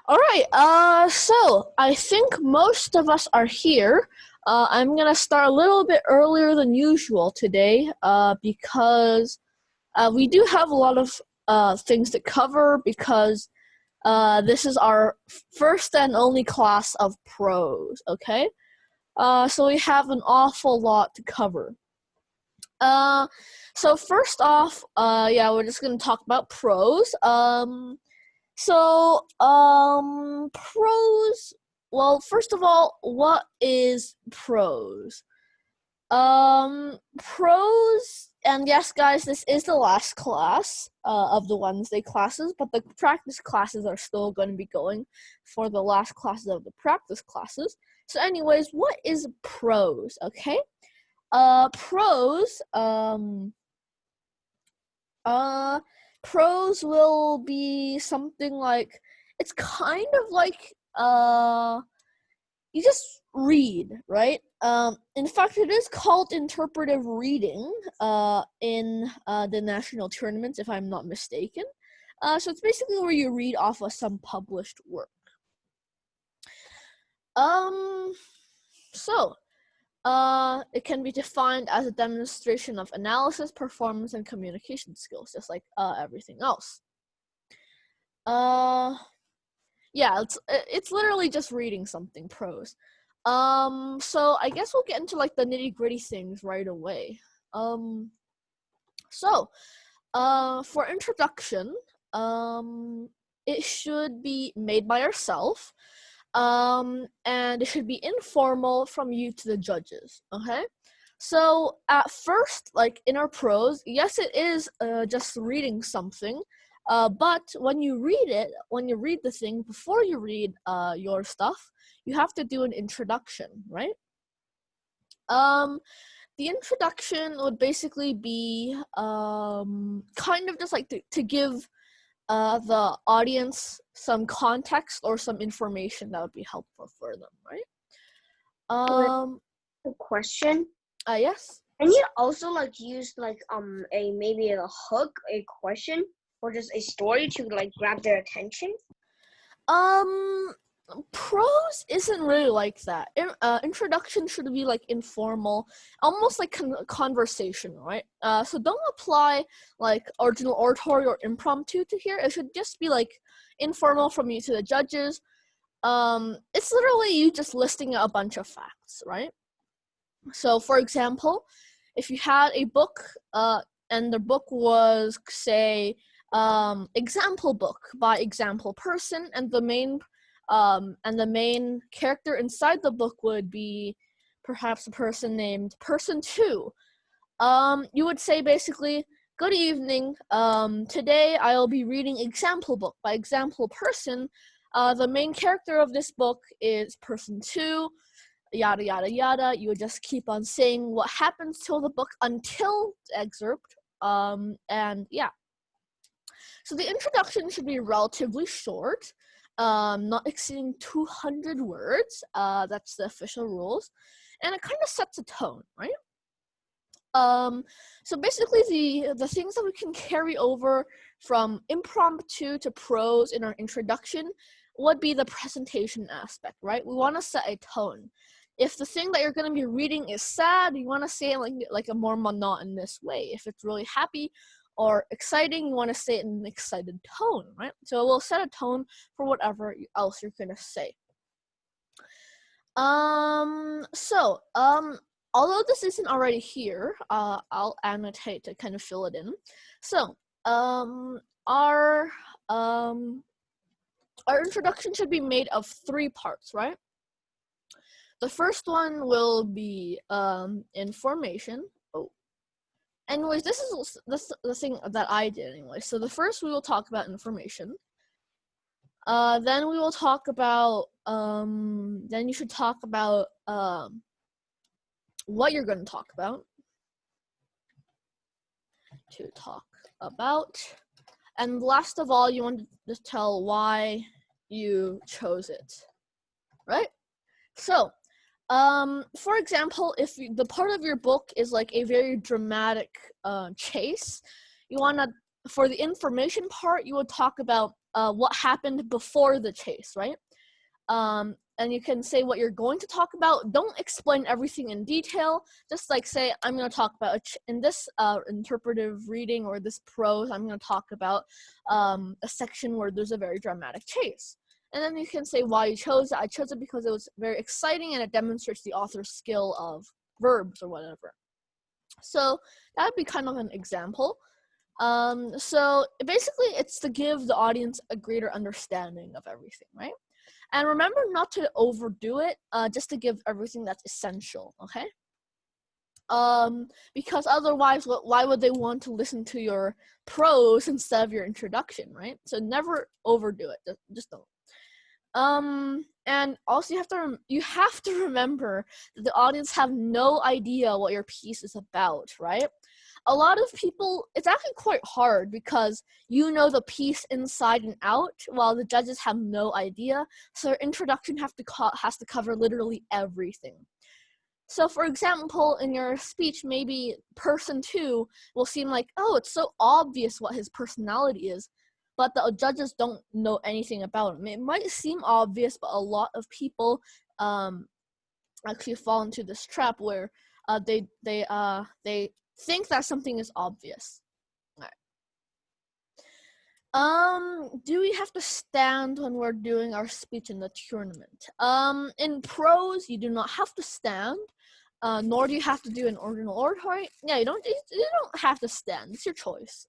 All right. So I think most of us are here. I'm gonna start a little bit earlier than usual today, because we do have a lot of things to cover because this is our first and only class of prose. Okay. So we have an awful lot to cover. Uh, so first off, yeah, we're just gonna talk about prose. Prose. Well, first of all, what is prose? Prose, and yes, guys, this is the last class of the Wednesday classes, but the practice classes are still going to be going for the last classes of the practice classes. So, anyways, what is prose? Okay, prose. Uh, Prose will be something like it's kind of like you just read, right? In fact, it is called interpretive reading in the national tournaments, if I'm not mistaken. So it's basically where you read off of some published work. Um, so it can be defined as a demonstration of analysis, performance, and communication skills, just like everything else. Yeah, it's literally just reading something, prose. So I guess we'll get into like the nitty-gritty things right away. So for introduction, it should be made by yourself. And it should be informal from you to the judges. Okay, so at first, like in our prose, yes, it is just reading something, but when you read the thing before you read your stuff, you have to do an introduction, right? The introduction would basically be kind of just like to give the audience some context or some information that would be helpful for them, right? A question. Yes. Can you also like use like a maybe a hook, a question, or just a story to like grab their attention? Prose isn't really like that. Introduction should be like informal, almost like conversation, right? So don't apply like original oratory or impromptu to here. It should just be like informal from you to the judges. It's literally you just listing a bunch of facts, right? So, for example, if you had a book, and the book was, say, example book by example person, and the main character inside the book would be perhaps a person named Person Two. You would say basically, "Good evening. Today I'll be reading example book by example person. The main character of this book is Person Two." Yada yada yada. You would just keep on saying what happens till the book until the excerpt. And yeah. So the introduction should be relatively short, not exceeding 200 words. That's the official rules, and it kind of sets a tone, right? So basically, the things that we can carry over from impromptu to prose in our introduction would be the presentation aspect, right? We want to set a tone. If the thing that you're going to be reading is sad, you want to say it like a more monotonous way. If it's really happy or exciting, you want to say it in an excited tone, right? So we'll set a tone for whatever else you're going to say. Although this isn't already here, I'll annotate to kind of fill it in. So, our introduction should be made of 3 parts, right? The first one will be information. Anyways, this is the thing that I did anyway. So the first we will talk about information. Then we will talk about then you should talk about what you're going to talk about. And last of all, you want to tell why you chose it, right? So, for example, if the part of your book is like a very dramatic chase, you want to for the information part, you would talk about what happened before the chase, right? And you can say what you're going to talk about. Don't explain everything in detail. Just like say, I'm going to talk about in this interpretive reading or this prose, I'm going to talk about a section where there's a very dramatic chase. And then you can say why you chose it. I chose it because it was very exciting and it demonstrates the author's skill of verbs or whatever. So that would be kind of an example. So basically, it's to give the audience a greater understanding of everything, right? And remember not to overdo it, just to give everything that's essential, okay? Because otherwise, why would they want to listen to your prose instead of your introduction, right? So never overdo it. Just don't. And also you have to remember that the audience have no idea what your piece is about, right? A lot of people, it's actually quite hard because you know the piece inside and out, while the judges have no idea. So your introduction has to cover literally everything. So, for example, in your speech, maybe person 2 will seem like, oh, it's so obvious what his personality is, but the judges don't know anything about him. It might seem obvious, but a lot of people actually fall into this trap where they think that something is obvious. All right. Do we have to stand when we're doing our speech in the tournament? In prose, you do not have to stand, nor do you have to do an ordinal oratory. Yeah, you don't have to stand. It's your choice.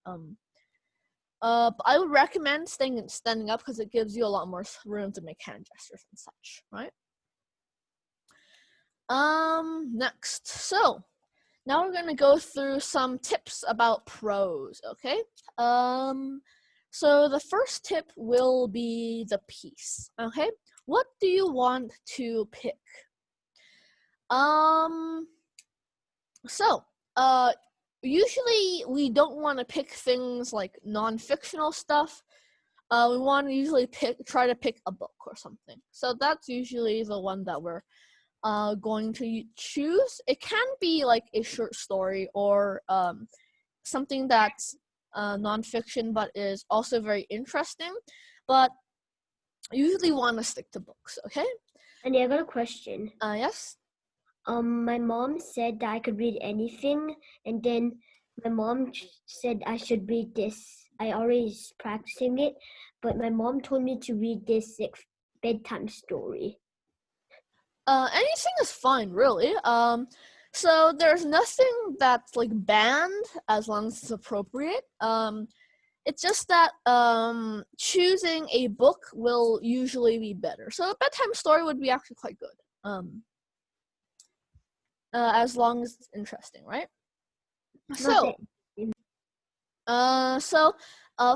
But I would recommend standing up because it gives you a lot more room to make hand gestures and such, right? Next. So, now we're going to go through some tips about prose, okay? So the first tip will be the piece, okay? What do you want to pick? Usually we don't want to pick things like non-fictional stuff. We want to usually try to pick a book or something. So that's usually the one that we're going to choose. It can be like a short story or something that's nonfiction but is also very interesting. But usually want to stick to books, okay? And I got a question. Yes? My mom said that I could read anything, and then my mom said I should read this. I already was practicing it, but my mom told me to read this bedtime story. Anything is fine, really. So there's nothing that's like banned as long as it's appropriate. It's just that choosing a book will usually be better. So a bedtime story would be actually quite good. As long as it's interesting, right? So,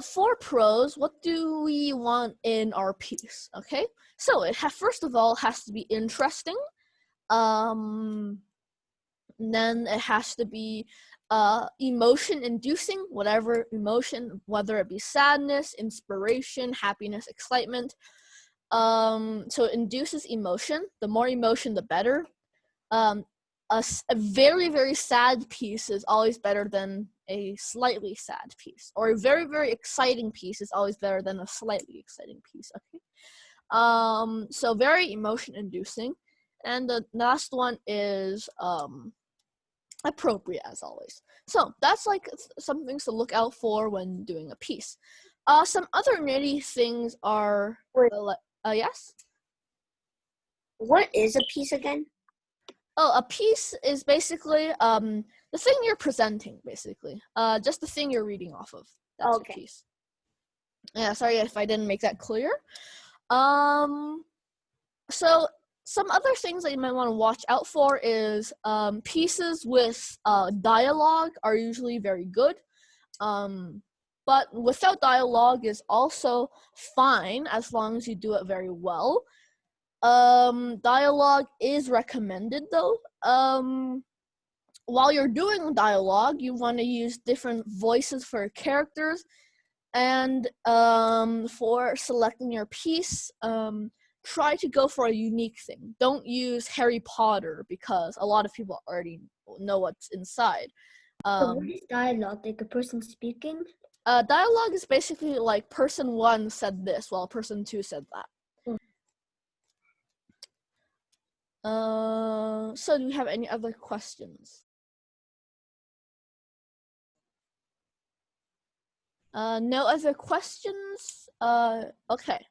for prose, what do we want in our piece? Okay, so it first of all has to be interesting. Then it has to be emotion inducing, whatever emotion, whether it be sadness, inspiration, happiness, excitement. So it induces emotion. The more emotion, the better. A very, very sad piece is always better than a slightly sad piece, or a very, very exciting piece is always better than a slightly exciting piece. Okay. So very emotion inducing. And the last one is appropriate, as always. So that's like some things to look out for when doing a piece. Some other nitty things are yes? What is a piece again? Oh, a piece is basically the thing you're presenting, basically. Just the thing you're reading off of. That's okay. A piece. Yeah, sorry if I didn't make that clear. So some other things that you might want to watch out for is pieces with dialogue are usually very good. But without dialogue is also fine as long as you do it very well. Dialogue is recommended though. While you're doing dialogue, you want to use different voices for characters, and for selecting your piece, try to go for a unique thing. Don't use Harry Potter because a lot of people already know what's inside. What is dialogue? Like a person speaking? Dialogue is basically like person 1 said this while person 2 said that. So do you have any other questions? No other questions? Okay.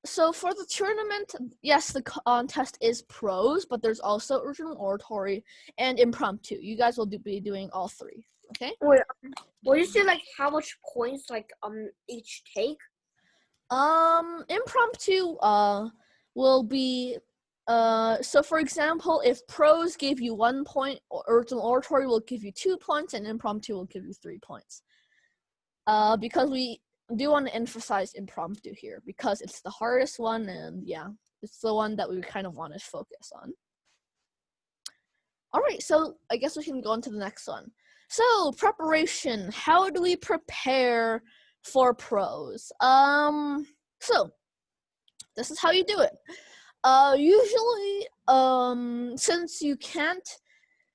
So for the tournament, yes, the contest is prose, but there's also original oratory and impromptu. You guys will be doing all 3, okay? Wait, will you say like how much points like each take? Impromptu will be so for example, if prose gave you 1 point, original oratory will give you 2 points, and impromptu will give you 3 points. Because we do want to emphasize impromptu here because it's the hardest one, and yeah, it's the one that we kind of want to focus on. All right, so I guess we can go on to the next one. So preparation, how do we prepare for prose? So this is how you do it. Usually, since you can't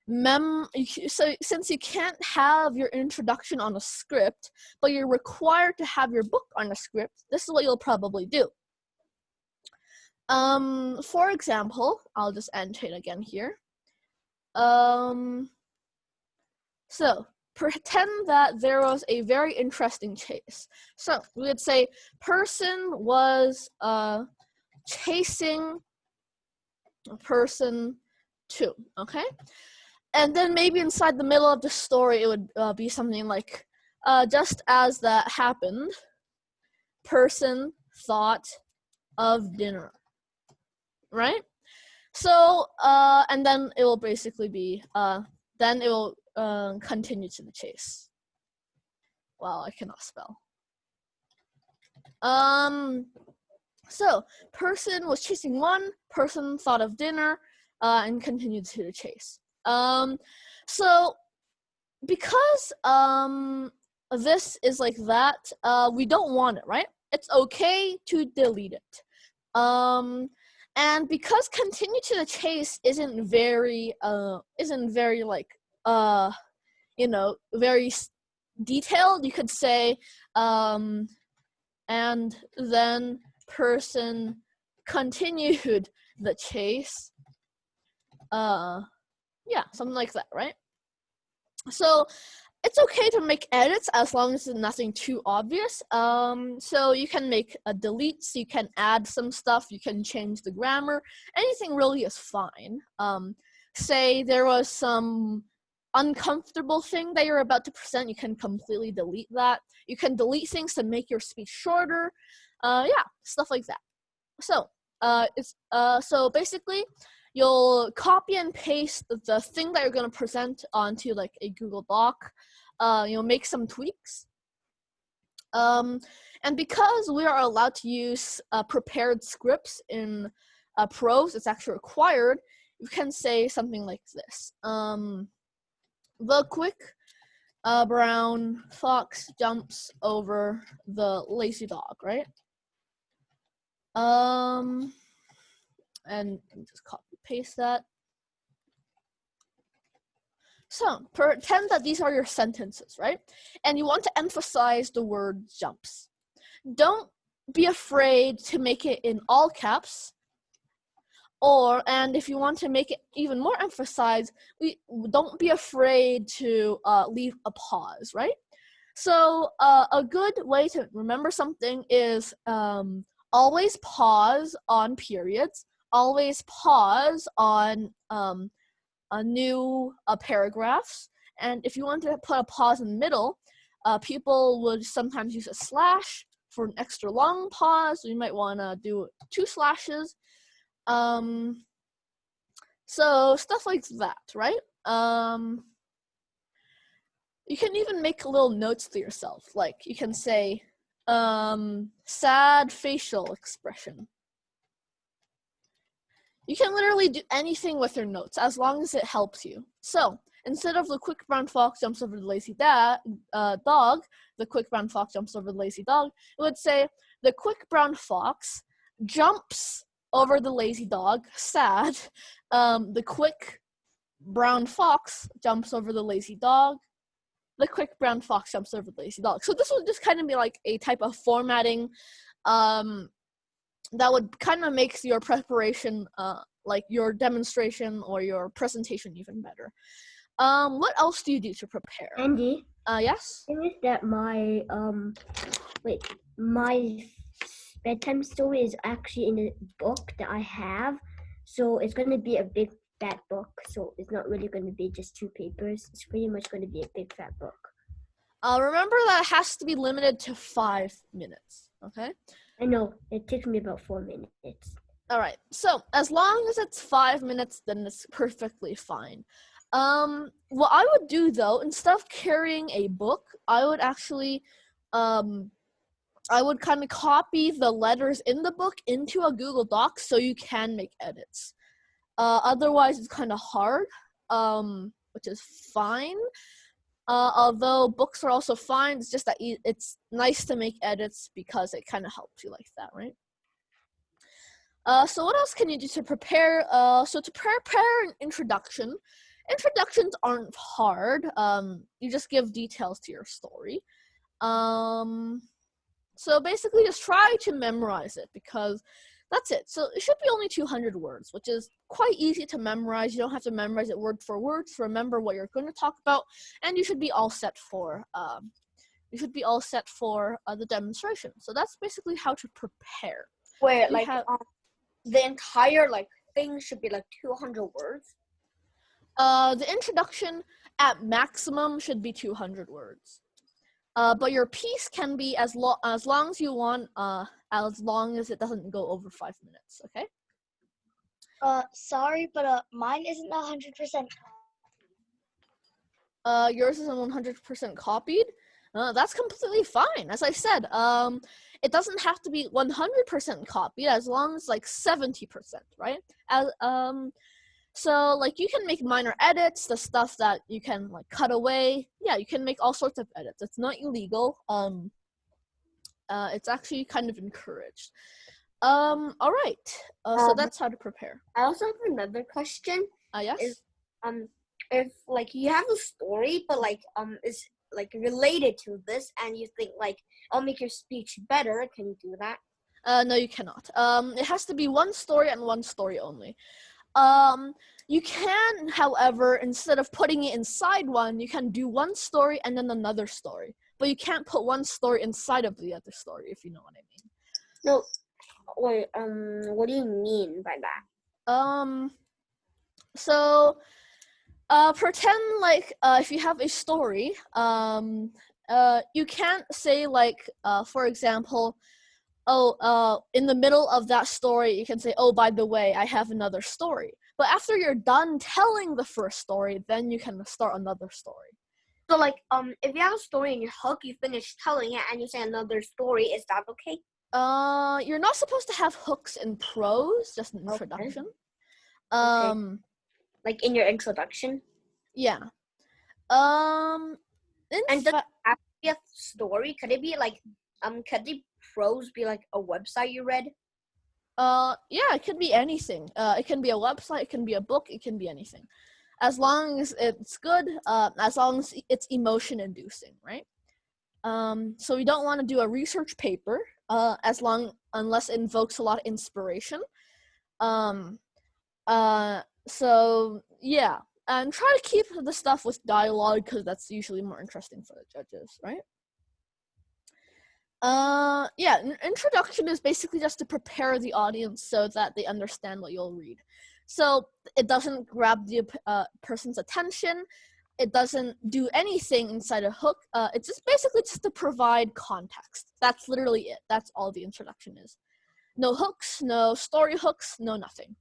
since you can't have your introduction on a script, but you're required to have your book on a script, this is what you'll probably do. For example, I'll just annotate again here. So pretend that there was a very interesting chase. So we would say person was chasing person 2, okay? And then maybe inside the middle of the story, it would be something like, just as that happened, person thought of dinner, right? So, and then it will basically be, then it will continue to the chase. Wow, I cannot spell. So, person was chasing 1, person thought of dinner, and continued to the chase. So because this is like that, we don't want it, right? It's okay to delete it. And because continue to the chase isn't very like you know, very detailed, you could say and then person continued the chase. Yeah, something like that, right? So it's okay to make edits as long as it's nothing too obvious. So you can make deletes, you can add some stuff, you can change the grammar. Anything really is fine. Say there was some uncomfortable thing that you're about to present, you can completely delete that. You can delete things to make your speech shorter. Yeah, stuff like that. So so basically, you'll copy and paste the thing that you're going to present onto like a Google Doc. You'll make some tweaks. And because we are allowed to use prepared scripts in prose, it's actually required. You can say something like this. The quick brown fox jumps over the lazy dog, right? And just copy paste that. So pretend that these are your sentences, right? And you want to emphasize the word jumps. Don't be afraid to make it in all caps. And if you want to make it even more emphasized, don't be afraid to leave a pause, right? So a good way to remember something is always pause on periods, always pause on new paragraphs. And if you want to put a pause in the middle, people would sometimes use a slash for an extra long pause. So you might want to do 2 slashes. So stuff like that, right? You can even make little notes to yourself. Like you can say, sad facial expression. You can literally do anything with your notes as long as it helps you. So instead of the quick brown fox jumps over the lazy dog, the quick brown fox jumps over the lazy dog, it would say the quick brown fox jumps over the lazy dog, sad. The quick brown fox jumps over the lazy dog, The quick brown fox jumps over the lazy dog. So this would just kind of be like a type of formatting that would kind of make your preparation, like your demonstration or your presentation, even better. What else do you do to prepare? Andy, Yes? the thing is that my bedtime story is actually in a book that I have, so it's going to be a big fat book. So it's not really going to be just 2 papers. It's pretty much going to be a big fat book. Remember that it has to be limited to 5 minutes, okay? I know, it takes me about 4 minutes. All right, so as long as it's 5 minutes, then it's perfectly fine. What I would do though, instead of carrying a book, I would actually, I would kind of copy the letters in the book into a Google Doc so you can make edits. Otherwise, it's kind of hard, which is fine. Although books are also fine, it's just that it's nice to make edits because it kind of helps you like that, right? So what else can you do to prepare? So to prepare an introduction, introductions aren't hard. You just give details to your story. So basically just try to memorize it because that's it. So it should be only 200 words, which is quite easy to memorize. You don't have to memorize it word for word to remember what you're going to talk about, and you should be all set for the demonstration. So that's basically how to prepare. Wait, like the entire thing should be 200 words? The introduction at maximum should be 200 words. But your piece can be as long as you want, as long as it doesn't go over 5 minutes, okay? Sorry, but mine isn't 100%. Yours isn't 100% copied? That's completely fine. As I said, it doesn't have to be 100% copied as long as 70%, right? So you can make minor edits, the stuff that you can cut away. Yeah, you can make all sorts of edits. It's not illegal. It's actually kind of encouraged. All right. So that's how to prepare. I also have another question. Yes. If you have a story, but is related to this, and you think I'll make your speech better, can you do that? No, you cannot. It has to be one story and one story only. You can, however, instead of putting it inside one, you can do one story and then another story. But you can't put one story inside of the other story, if you know what I mean. No, wait, what do you mean by that? So, pretend if you have a story, you can't say for example, in the middle of that story, you can say, oh, by the way, I have another story. But after you're done telling the first story, then you can start another story. So, if you have a story in your hook, you finish telling it, and you say another story, is that okay? You're not supposed to have hooks in prose, just an introduction. Okay. In your introduction? Yeah. And does it have to be a story? Could it be could the prose be a website you read? Yeah, it could be anything. It can be a website, it can be a book, it can be anything. As long as it's good, as long as it's emotion inducing, right? So we don't want to do a research paper, unless it invokes a lot of inspiration. So yeah, and try to keep the stuff with dialogue because that's usually more interesting for the judges, right? Yeah, an introduction is basically just to prepare the audience so that they understand what you'll read. So it doesn't grab the person's attention. It doesn't do anything inside a hook. It's just basically just to provide context. That's literally it. That's all the introduction is. No hooks, no story hooks, no nothing.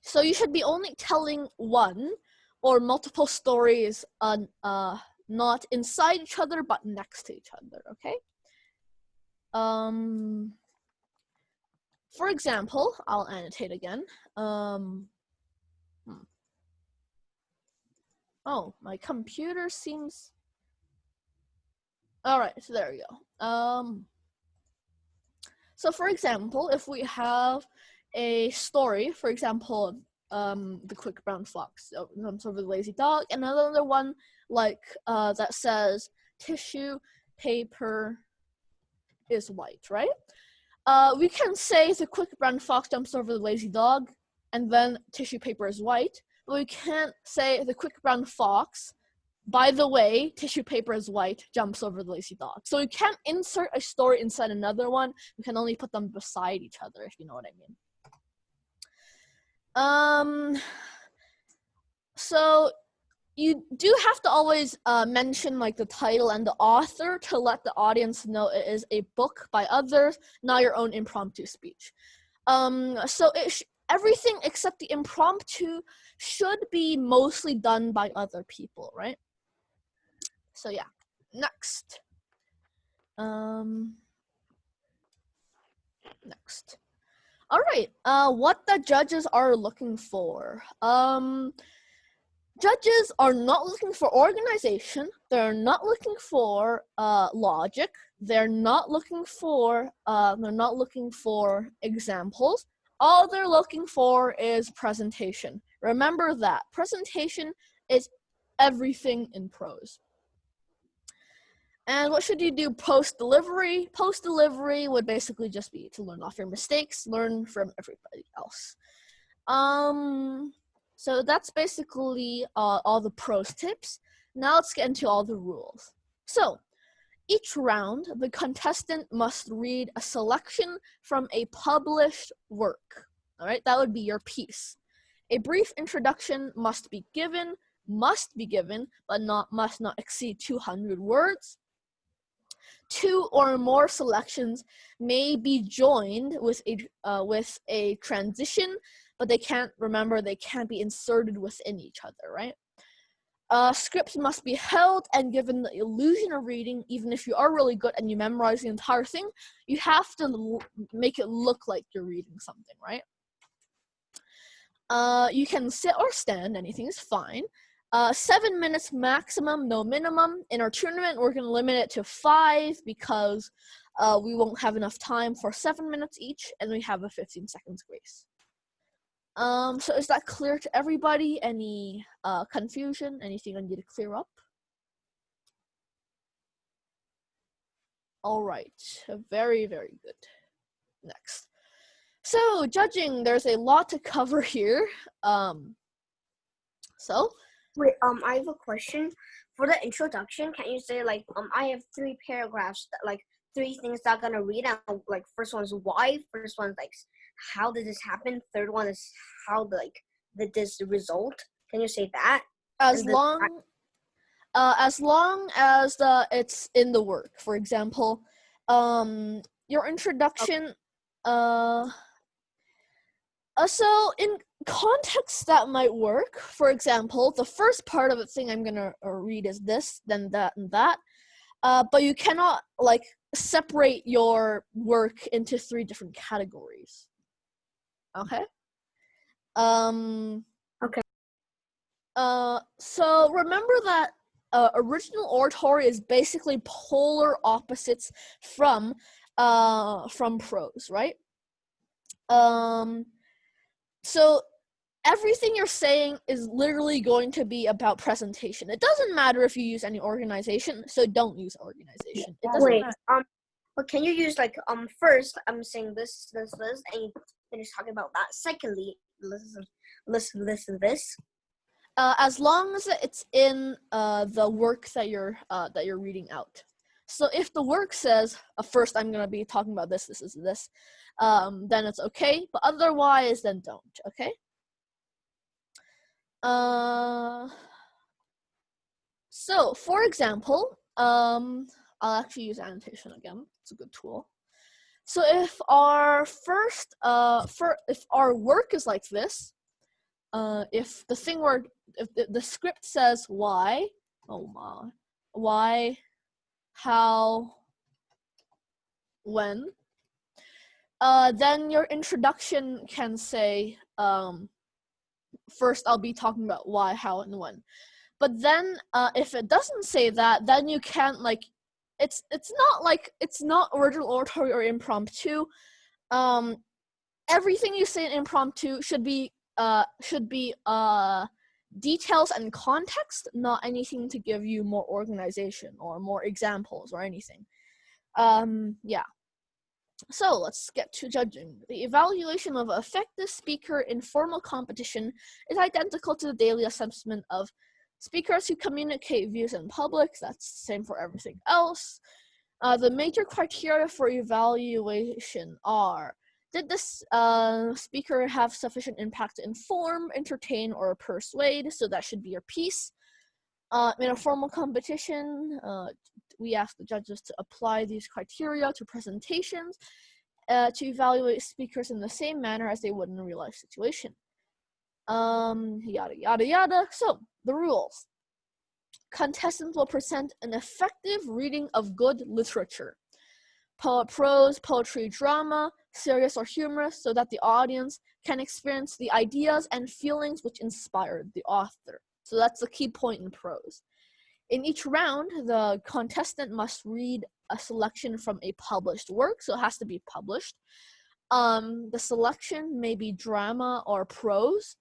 So you should be only telling one or multiple stories not inside each other, but next to each other, okay? For example, I'll annotate again. Oh, my computer seems... All right, so there we go. So for example, if we have a story, for example, the quick brown fox jumps over the lazy dog, and another one like that says tissue paper is white, right? We can say the quick brown fox jumps over the lazy dog, and then tissue paper is white, but we can't say the quick brown fox, by the way, tissue paper is white, jumps over the lazy dog. So we can't insert a story inside another one. We can only put them beside each other, if you know what I mean. So you do have to always mention like the title and the author to let the audience know it is a book by others, not your own impromptu speech. So everything except the impromptu should be mostly done by other people, right? So yeah, next. Next. All right. What the judges are looking for. Judges are not looking for organization. They're not looking for logic. They're not looking for examples. All they're looking for is presentation. Remember that. Presentation is everything in prose. And what should you do post-delivery? Post-delivery would basically just be to learn off your mistakes, learn from everybody else. So that's basically all the prose tips. Now let's get into all the rules. So each round, the contestant must read a selection from a published work. All right, that would be your piece. A brief introduction must be given, but must not exceed 200 words. 2 or more selections may be joined with a transition, but they can't be inserted within each other, right? Scripts must be held and given the illusion of reading. Even if you are really good and you memorize the entire thing, you have to make it look like you're reading something, right? You can sit or stand, anything is fine. 7 minutes maximum, no minimum. In our tournament, we're going to limit it to 5 because we won't have enough time for 7 minutes each, and we have a 15 seconds grace. So is that clear to everybody? Any confusion? Anything I need to clear up? All right, very, very good. Next. So judging, there's a lot to cover here. Wait, I have a question. For the introduction, can you say like, I have 3 paragraphs, that, like 3 things that I'm gonna read, and like first one is why, first one is like how did this happen, third one is how did this result. Can you say that? As long as it's in the work. For example, your introduction. So in context that might work. For example, the first part of the thing I'm gonna read is this, then that, and that. But you cannot like separate your work into 3 different categories. Okay. Okay. So remember that original oratory is basically polar opposites from prose, right? So everything you're saying is literally going to be about presentation. It doesn't matter if you use any organization, so don't use organization. It doesn't matter. But can you use like first I'm saying this, and you finish talking about that. Secondly, listen this. As long as it's in the work that you're reading out. So if the work says first I'm gonna be talking about this, then it's okay. But otherwise, then don't. Okay. So for example, I'll actually use annotation again. It's a good tool. So if our if our work is like this, if the script says why, how, when, then your introduction can say, first I'll be talking about why, how, and when. But then if it doesn't say that, then you can't like, it's not original oratory or impromptu. Everything you say in impromptu should be should be details and context, not anything to give you more organization or more examples or anything. Yeah. So let's get to judging. The evaluation of an effective speaker in formal competition is identical to the daily assessment of speakers who communicate views in public. That's the same for everything else. The major criteria for evaluation are: did this speaker have sufficient impact to inform, entertain, or persuade? So that should be your piece. In a formal competition, we ask the judges to apply these criteria to presentations to evaluate speakers in the same manner as they would in a real life situation. Yada, yada, yada. So, the rules. Contestants will present an effective reading of good literature. Prose, poetry, drama, serious or humorous, so that the audience can experience the ideas and feelings which inspired the author. So that's the key point in prose. In each round, the contestant must read a selection from a published work, so it has to be published. The selection may be drama or prose.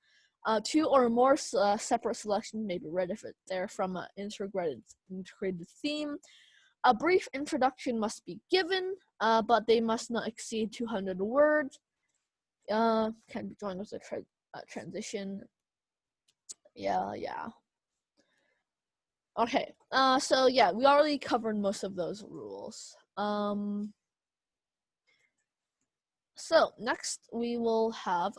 Two or more separate selections may be read if they're from an integrated theme. A brief introduction must be given, but they must not exceed 200 words. Can be joined with a transition. Yeah. Okay, so yeah, we already covered most of those rules. So next we will have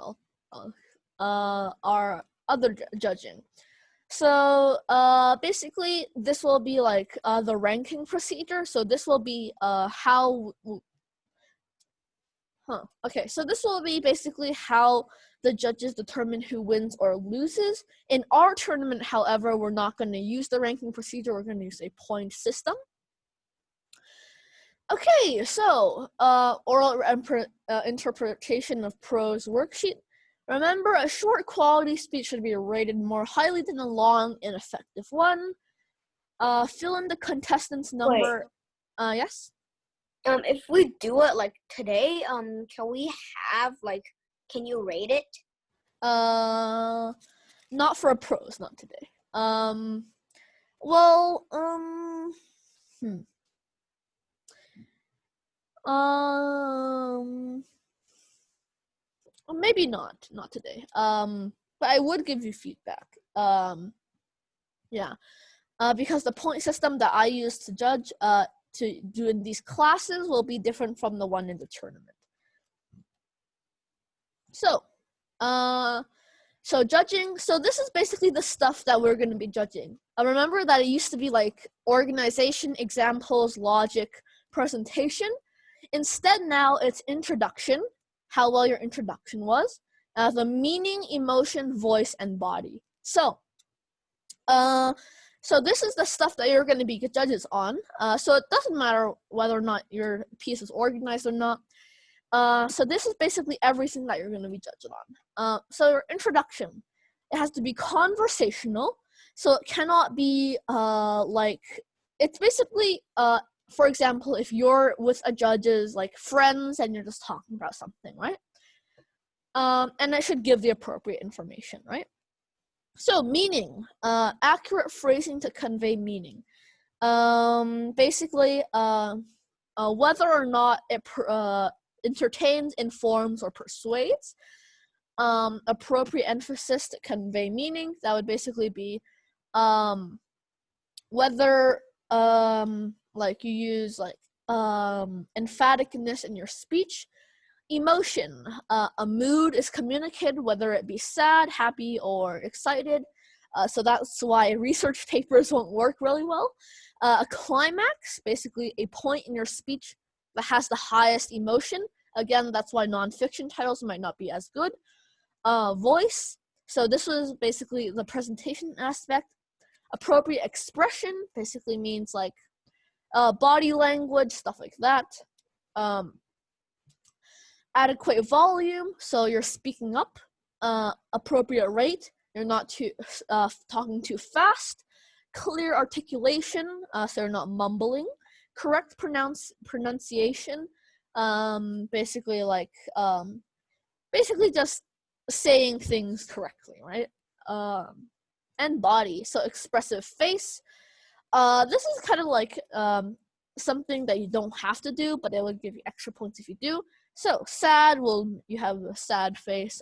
our other judging. So basically this will be like the ranking procedure. So this will be okay, so this will be basically how the judges determine who wins or loses. In our tournament, however, we're not going to use the ranking procedure. We're going to use a point system. Okay, so oral interpretation of prose worksheet. Remember, a short quality speech should be rated more highly than a long, ineffective one. Fill in the contestant's number. Yes? If we do it like today, can we have like, can you rate it? Not for a prose, not today. Maybe not today. But I would give you feedback. Yeah. Because the point system that I use to judge, to do in these classes will be different from the one in the tournament. So, judging. So this is basically the stuff that we're going to be judging. Remember that it used to be like organization, examples, logic, presentation. Instead, now it's introduction, how well your introduction was, the meaning, emotion, voice, and body. So this is the stuff that you're going to be judges on. So it doesn't matter whether or not your piece is organized or not. So this is basically everything that you're going to be judged on. So your introduction, it has to be conversational. So it cannot be it's basically, for example, if you're with a judge's like friends and you're just talking about something, right? And it should give the appropriate information, right? So meaning, accurate phrasing to convey meaning. Basically, whether or not it entertains, informs, or persuades. Appropriate emphasis to convey meaning. That would basically be whether like you use like emphaticness in your speech. Emotion, a mood is communicated, whether it be sad, happy, or excited. So that's why research papers won't work really well. A climax, basically a point in your speech that has the highest emotion. Again, that's why nonfiction titles might not be as good. Voice, so this was basically the presentation aspect. Appropriate expression basically means like body language, stuff like that. Adequate volume, so you're speaking up. Appropriate rate, you're not too talking too fast. Clear articulation, so you're not mumbling. Correct pronunciation, basically like basically just saying things correctly, right? And body, so expressive face. This is kind of like something that you don't have to do, but it will give you extra points if you do. So sad, you have a sad face.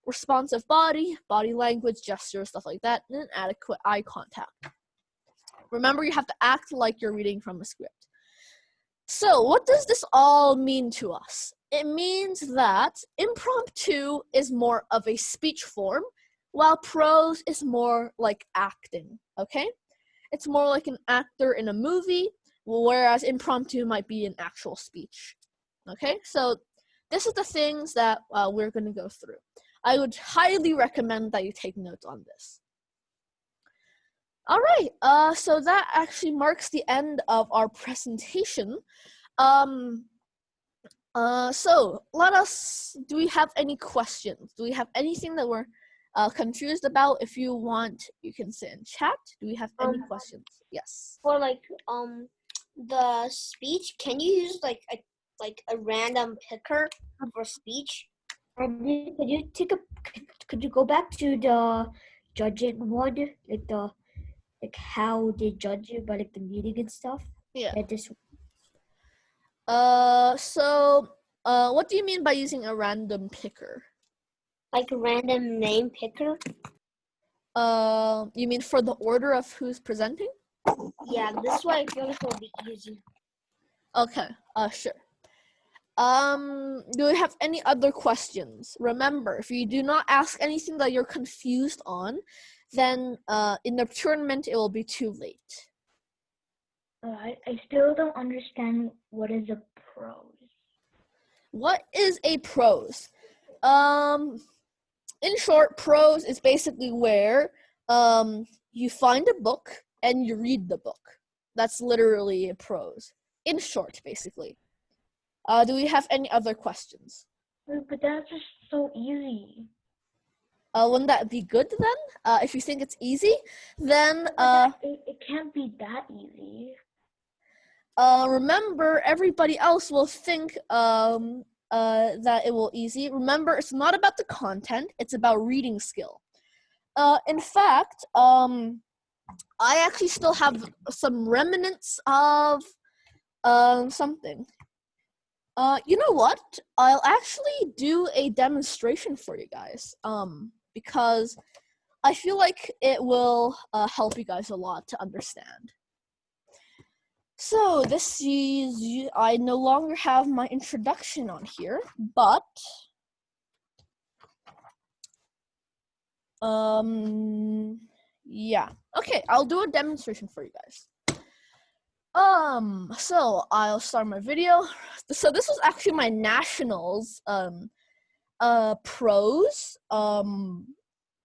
Responsive body language, gestures, stuff like that, and adequate eye contact. Remember, you have to act like you're reading from a script. So, what does this all mean to us? It means that impromptu is more of a speech form, while prose is more like acting, okay? It's more like an actor in a movie, whereas impromptu might be an actual speech, okay? So, this is the things that we're going to go through. I would highly recommend that you take notes on this. All right, so that actually marks the end of our presentation. So do we have any questions? Do we have anything that we're confused about? If you want, you can say in chat. Do we have any questions? Yes. For like the speech, can you use like a random picker for speech? Could you go back to the judging one, like how they judge you by like the meeting and stuff? Yeah. This. What do you mean by using a random picker? Like a random name picker? You mean for the order of who's presenting? Yeah, this way I feel like it'll be easy. Okay, sure. Do we have any other questions? Remember, if you do not ask anything that you're confused on, then in the tournament it will be too late. I still don't understand what is a prose. What is a prose? In short, prose is basically where you find a book and you read the book. That's literally a prose. In short, basically. Do we have any other questions? But that's just so easy. Wouldn't that be good then? If you think it's easy, then It can't be that easy. remember, everybody else will think that it will easy. Remember, it's not about the content; it's about reading skill. In fact, I actually still have some remnants of something. You know what? I'll actually do a demonstration for you guys. Because I feel like it will help you guys a lot to understand. So this is, I no longer have my introduction on here, but yeah. Okay, I'll do a demonstration for you guys. So I'll start my video. So this was actually my nationals prose.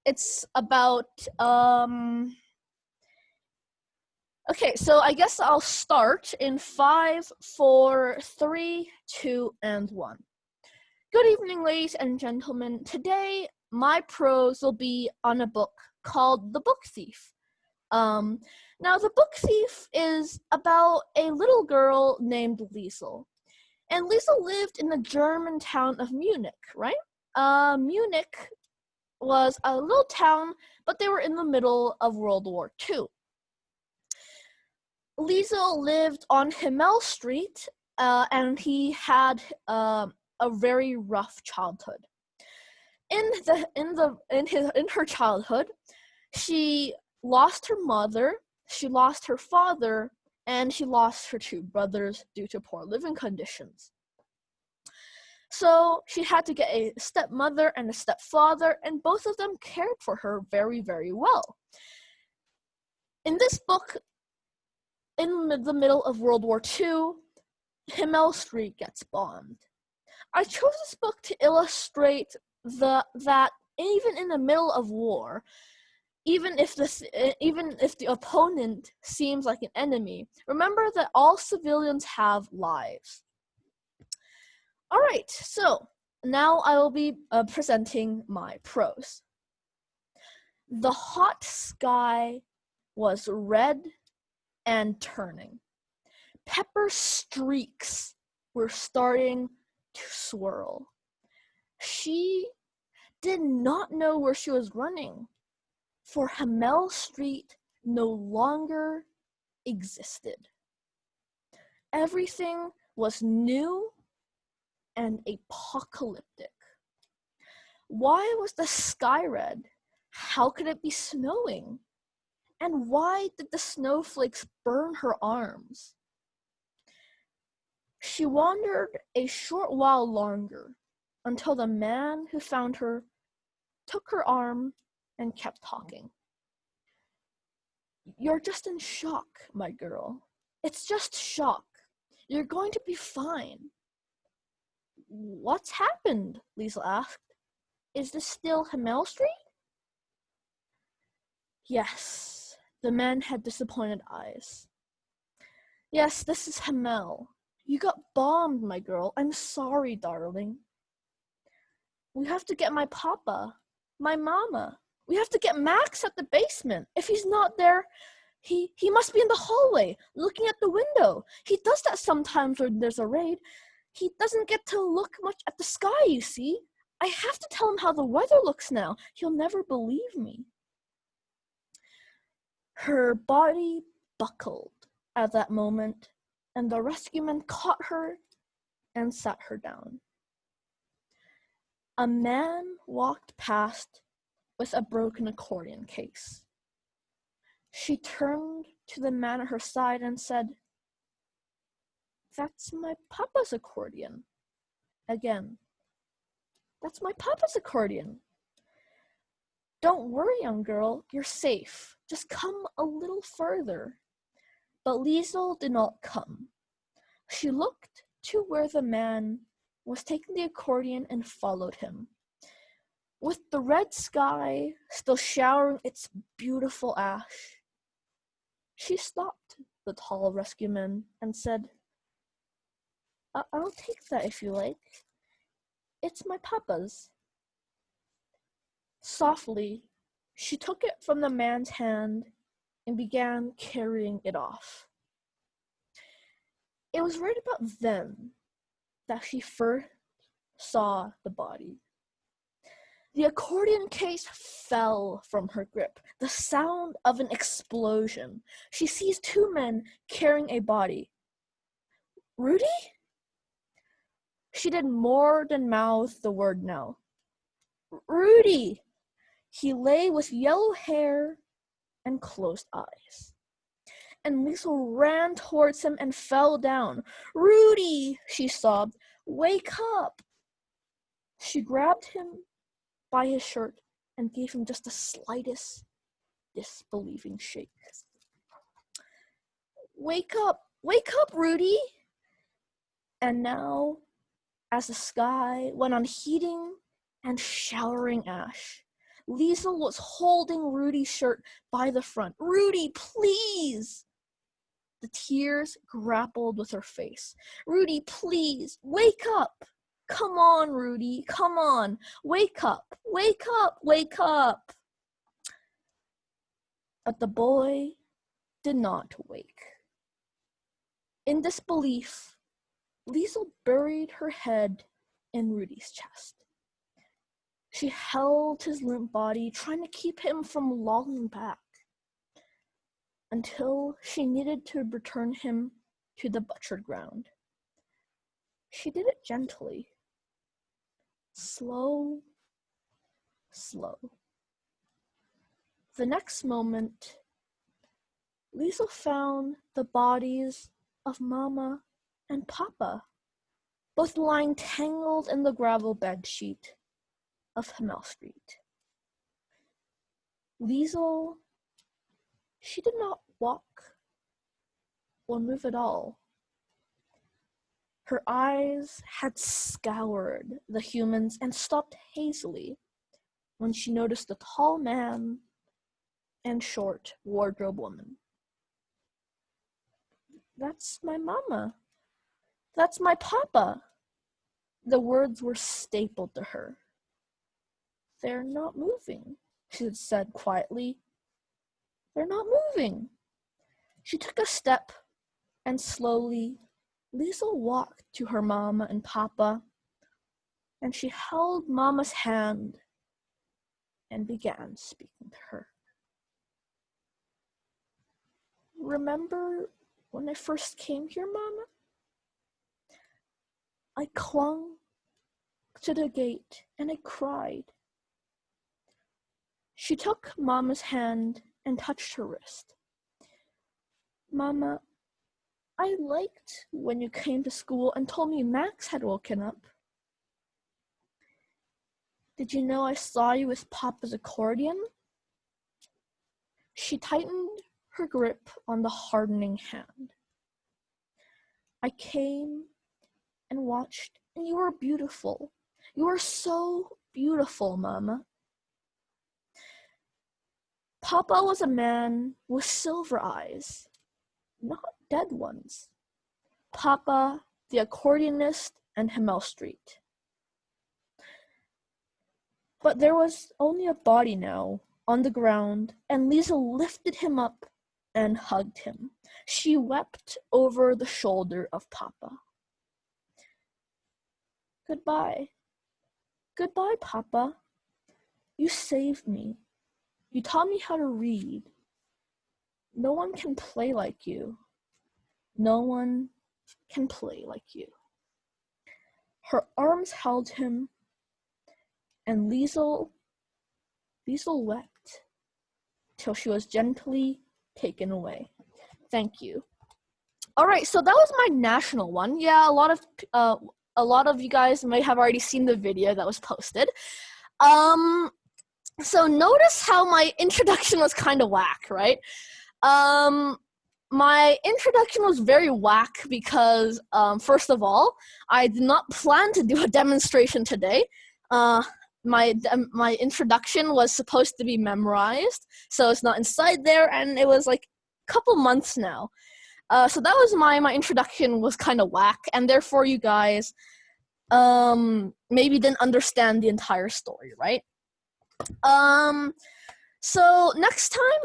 It's about okay, so I guess I'll start in 5, 4, 3, 2, and 1. Good evening, ladies and gentlemen. Today, my prose will be on a book called The Book Thief. Now, The Book Thief is about a little girl named Liesel. And Liesel lived in the German town of Munich, right? Munich was a little town, but they were in the middle of World War II. Liesel lived on Himmel Street, and he had a very rough childhood. In her childhood, she lost her mother, she lost her father, and she lost her 2 brothers due to poor living conditions. So she had to get a stepmother and a stepfather, and both of them cared for her very, very well. In this book, in the middle of World War II, Himmel Street gets bombed. I chose this book to illustrate that even in the middle of war, even if the opponent seems like an enemy, remember that all civilians have lives. All right, so now I will be presenting my prose. The hot sky was red and turning. Pepper streaks were starting to swirl. She did not know where she was running, for Hamel Street no longer existed. Everything was new and apocalyptic. Why was the sky red? How could it be snowing? And why did the snowflakes burn her arms? She wandered a short while longer until the man who found her took her arm and kept talking. You're just in shock, my girl. It's just shock. You're going to be fine. What's happened? Liesel asked. Is this still Hamel Street? Yes, the man had disappointed eyes. Yes, this is Hamel. You got bombed, my girl. I'm sorry, darling. We have to get my papa, my mama. We have to get Max at the basement. If he's not there, he must be in the hallway, looking at the window. He does that sometimes when there's a raid. He doesn't get to look much at the sky, you see. I have to tell him how the weather looks now. He'll never believe me. Her body buckled at that moment, and the rescueman caught her and sat her down. A man walked past with a broken accordion case. She turned to the man at her side and said, "That's my papa's accordion." Again, "That's my papa's accordion." "Don't worry, young girl, you're safe. Just come a little further." But Liesel did not come. She looked to where the man was taking the accordion and followed him. With the red sky still showering its beautiful ash, she stopped the tall rescueman and said, I'll take that if you like. It's my papa's." Softly, she took it from the man's hand and began carrying it off. It was right about then that she first saw the body. The accordion case fell from her grip, the sound of an explosion. She sees two men carrying a body. "Rudy?" She did more than mouth the word now. "Rudy!" He lay with yellow hair and closed eyes. And Liesel ran towards him and fell down. "Rudy!" she sobbed. "Wake up!" She grabbed him by his shirt and gave him just the slightest disbelieving shake. Wake up, Rudy!" And now, as the sky went on heating and showering ash, Liesel was holding Rudy's shirt by the front. "Rudy, please!" The tears grappled with her face. "Rudy, please, wake up! Come on, Rudy, come on! Wake up, wake up, wake up!" But the boy did not wake. In disbelief, Liesel buried her head in Rudy's chest. She held his limp body, trying to keep him from lolling back, until she needed to return him to the butchered ground. She did it gently, slow. The next moment, Liesel found the bodies of Mama and Papa, both lying tangled in the gravel bedsheet of Hamel Street. Liesel, she did not walk or move at all. Her eyes had scoured the humans and stopped hazily when she noticed the tall man and short wardrobe woman. "That's my mama. That's my papa." The words were stapled to her. "They're not moving," she had said quietly. "They're not moving." She took a step, and slowly, Liesel walked to her mama and papa, and she held Mama's hand and began speaking to her. Remember when I first came here, Mama? I clung to the gate and I cried. She took Mama's hand and touched her wrist. Mama, I liked when you came to school and told me Max had woken up. Did you know I saw you with Papa's accordion? She tightened her grip on the hardening hand. I came and watched, and you were beautiful. You were so beautiful, Mama. Papa was a man with silver eyes, not dead ones. Papa, the accordionist, and Himmel Street. But there was only a body now on the ground, and Lisa lifted him up and hugged him. She wept over the shoulder of Papa. Goodbye. Goodbye, Papa. You saved me. You taught me how to read. No one can play like you. No one can play like you. Her arms held him, and Liesel wept till she was gently taken away. Thank you. All right, so that was my national one. Yeah, a lot of you guys may have already seen the video that was posted. So notice how my introduction was kind of whack, right? My introduction was very whack because, first of all, I did not plan to do a demonstration today. My introduction was supposed to be memorized, so it's not inside there, and it was like a couple months now. So that was my introduction was kind of whack, and therefore you guys maybe didn't understand the entire story, right? So next time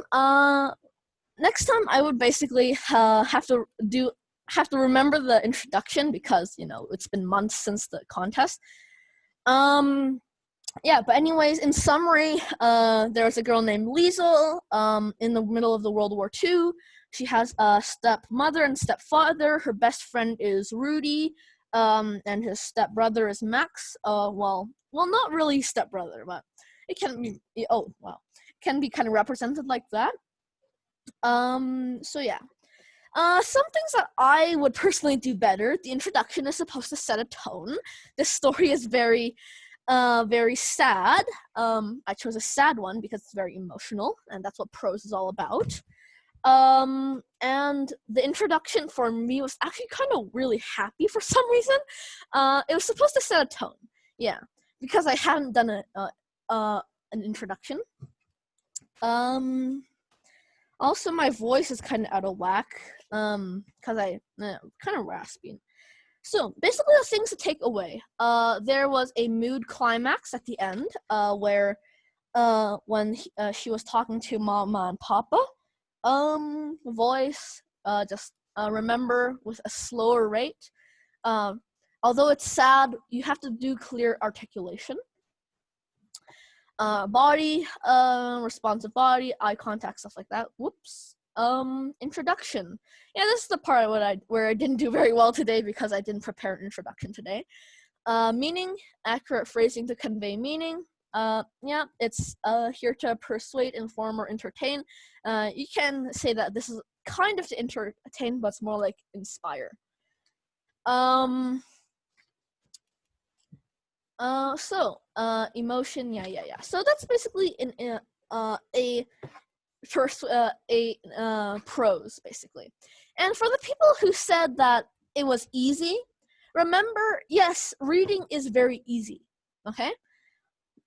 I would basically have to remember the introduction because, you know, it's been months since the contest. Yeah, but anyways, in summary, there was a girl named Liesel in the middle of the World War II. She has a stepmother and stepfather. Her best friend is Rudy, and his stepbrother is Max. Well, not really stepbrother, but it can be. Oh, wow, can be kind of represented like that. So yeah. Some things that I would personally do better. The introduction is supposed to set a tone. This story is very sad. I chose a sad one because it's very emotional, and that's what prose is all about. And the introduction for me was actually kind of really happy for some reason. It was supposed to set a tone, yeah, because I hadn't done an introduction. Also, my voice is kind of out of whack, because I kind of raspy. So basically, the things to take away. There was a mood climax at the end, where when she was talking to Mama and Papa. Voice, just remember with a slower rate. Although it's sad, you have to do clear articulation. Body, responsive body, eye contact, stuff like that. Whoops. Introduction. Yeah, this is the part where I didn't do very well today because I didn't prepare an introduction today. Meaning, accurate phrasing to convey meaning. Yeah, it's here to persuade, inform, or entertain. You can say that this is kind of to entertain, but it's more like inspire. Emotion, yeah. So that's basically prose, basically. And for the people who said that it was easy, remember, yes, reading is very easy, okay?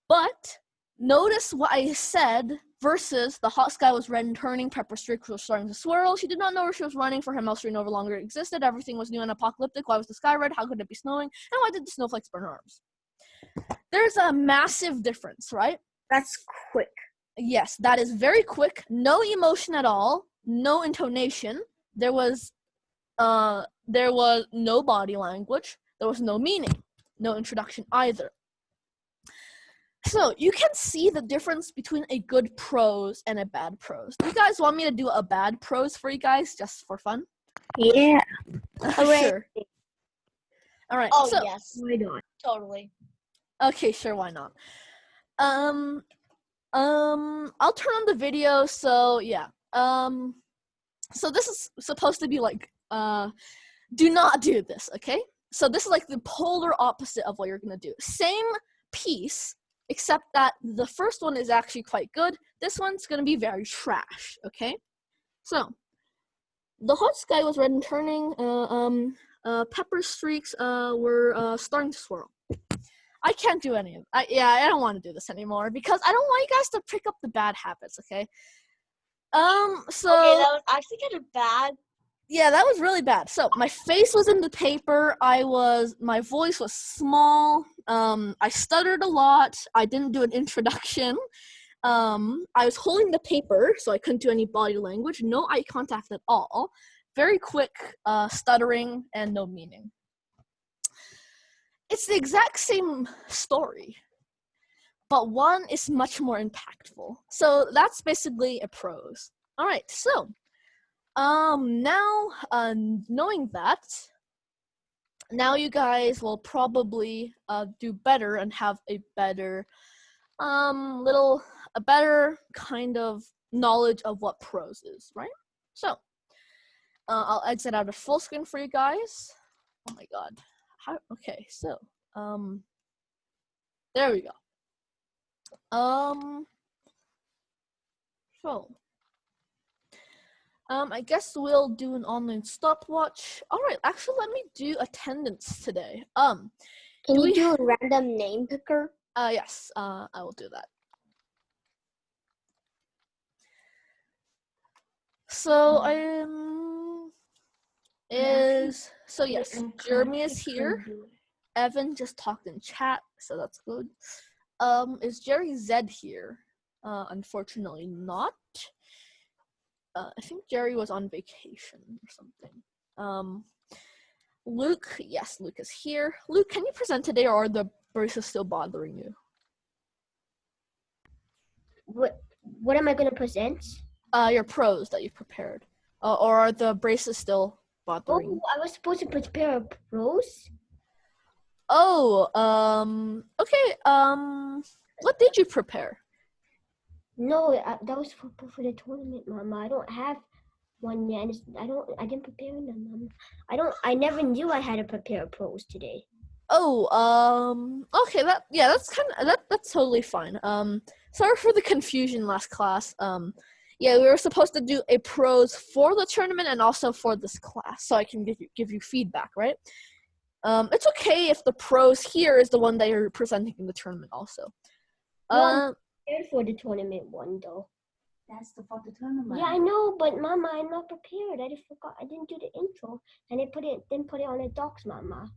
But notice what I said versus the hot sky was red and turning, pepper streaks were starting to swirl. She did not know where she was running, for Himmel Street no longer existed. Everything was new and apocalyptic. Why was the sky red? How could it be snowing? And why did the snowflakes burn her arms? There's a massive difference, right? That's quick. Yes, that is very quick. No emotion at all. No intonation. There was no body language. There was no meaning. No introduction either. So you can see the difference between a good prose and a bad prose. Do you guys want me to do a bad prose for you guys just for fun? Yeah. Sure. All right. Oh so, yes. Why not? Totally. Okay, sure. Why not? I'll turn on the video. So yeah. So this is supposed to be like, do not do this. Okay. So this is like the polar opposite of what you're gonna do. Same piece, except that the first one is actually quite good. This one's gonna be very trash. Okay. So the hot sky was red and turning. Pepper streaks were starting to swirl. I can't do any of it. I don't want to do this anymore because I don't want you guys to pick up the bad habits, okay? So Okay, that was actually kind of bad. yeah, that was really bad. So my face was in the paper. My voice was small. I stuttered a lot. I didn't do an introduction. I was holding the paper, so I couldn't do any body language. No eye contact at all. Very quick stuttering and no meaning. It's the exact same story, but one is much more impactful. So that's basically a prose. All right, so now knowing that, now you guys will probably do better and have a better a better kind of knowledge of what prose is, right? So I'll exit out of full screen for you guys. Oh my god. Okay, so there we go. So I guess we'll do an online stopwatch. All right, actually, let me do attendance today. Can you do a random name picker? Yes, I will do that. So yes, Jeremy is here. Evan just talked in chat, so that's good. Is Jerry Zed here? Unfortunately not. I think Jerry was on vacation or something. Luke, yes, Luke is here. Luke, can you present today, or are the braces still bothering you? What am I gonna present? Your prose that you prepared. Or are the braces still bothering you? Oh, I was supposed to prepare a prose. Oh, okay. What did you prepare? No, that was for the tournament, Mama. I don't have one yet. I didn't prepare them, Mama. I never knew I had to prepare a prose today. Oh, okay. That's totally fine. Sorry for the confusion last class. Yeah, we were supposed to do a prose for the tournament and also for this class, so I can give you feedback, right? It's okay if the prose here is the one that you're presenting in the tournament also. No, I'm prepared for the tournament one though. That's for the tournament. Yeah, I know, but Mama, I'm not prepared. I just forgot. I didn't do the intro, and I didn't put it on the docs, Mama.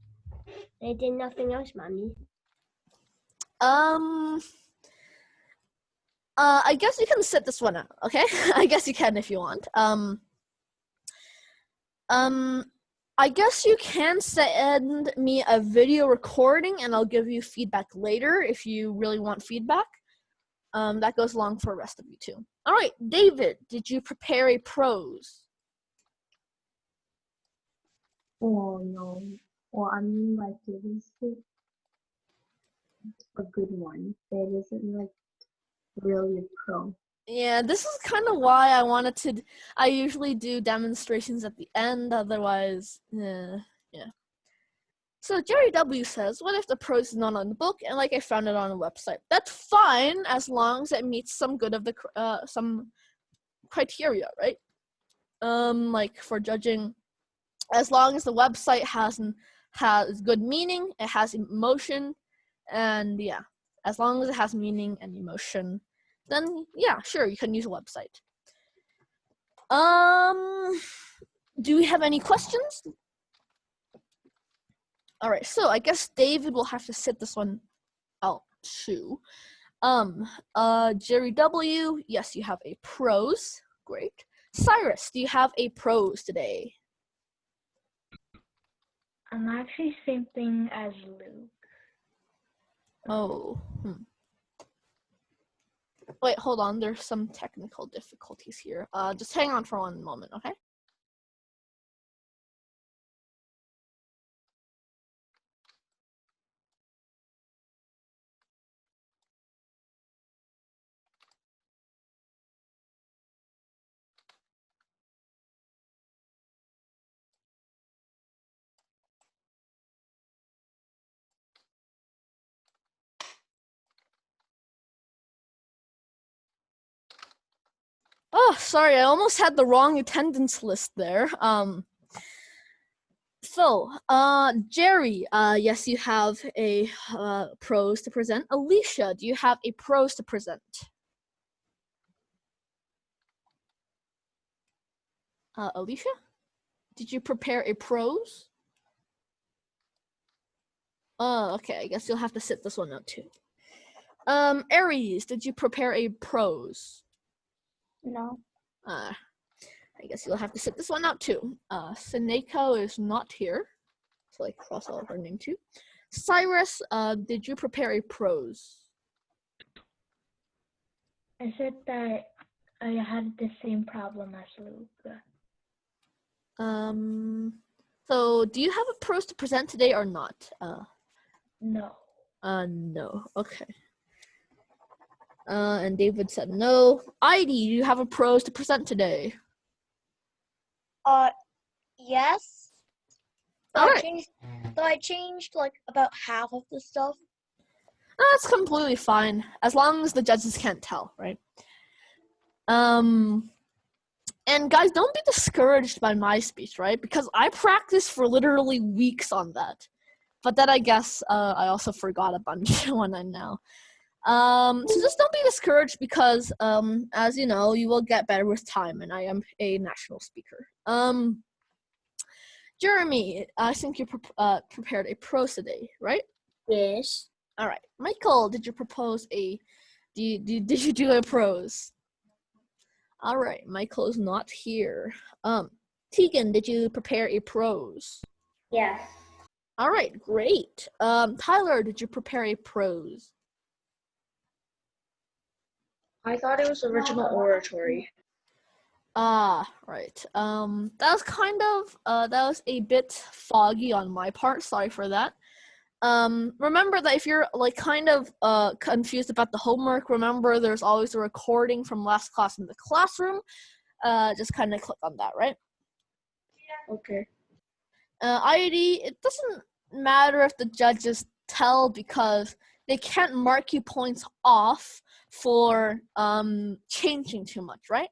And I did nothing else, Mommy. I guess you can sit this one out, okay? I guess you can if you want. I guess you can send me a video recording and I'll give you feedback later if you really want feedback. That goes along for the rest of you too. All right, David, did you prepare a prose? Oh no. Well, I mean, like, it is a good one. It isn't like really a pro. Yeah, this is kind of why I usually do demonstrations at the end, otherwise, yeah. So Jerry W says, what if the prose is not on the book and like I found it on a website? That's fine as long as it meets some some criteria, right? Like for judging, as long as the website has good meaning, it has emotion, and yeah, as long as it has meaning and emotion, then yeah, sure, you can use a website. Do we have any questions? All right, so I guess David will have to sit this one out too. Jerry W, yes, you have a prose. Great. Cyrus, do you have a prose today? I'm actually same thing as Luke. Oh. Wait, hold on. There's some technical difficulties here. Just hang on for one moment, okay? Oh, sorry, I almost had the wrong attendance list there. So, Jerry, yes, you have a prose to present. Alicia, do you have a prose to present? Alicia, did you prepare a prose? Okay, I guess you'll have to sit this one out too. Aries, did you prepare a prose? No. I guess you'll have to sit this one out too. Seneko is not here, so I cross all of her name too. Cyrus, did you prepare a prose? I said that I had the same problem as Luke. So do you have a prose to present today or not? No. No. Okay. And David said no. Heidi, do you have a prose to present today? Yes. All right. I changed like about half of the stuff. That's completely fine, as long as the judges can't tell, right? And guys, don't be discouraged by my speech, right? Because I practiced for literally weeks on that. But then I guess I also forgot a bunch when I'm now. So just don't be discouraged because, as you know, you will get better with time, and I am a national speaker. Jeremy, I think you prepared a prose today, right? Yes. All right. Michael, did you propose a? Did you do a prose? All right. Michael is not here. Tegan, did you prepare a prose? Yes. All right. Great. Tyler, did you prepare a prose? I thought it was original oratory. Right. That was kind of that was a bit foggy on my part. Sorry for that. Remember that if you're like kind of confused about the homework, remember there's always a recording from last class in the classroom. Just kind of click on that, right? Okay. ID, it doesn't matter if the judges tell because they can't mark you points off for changing too much, right?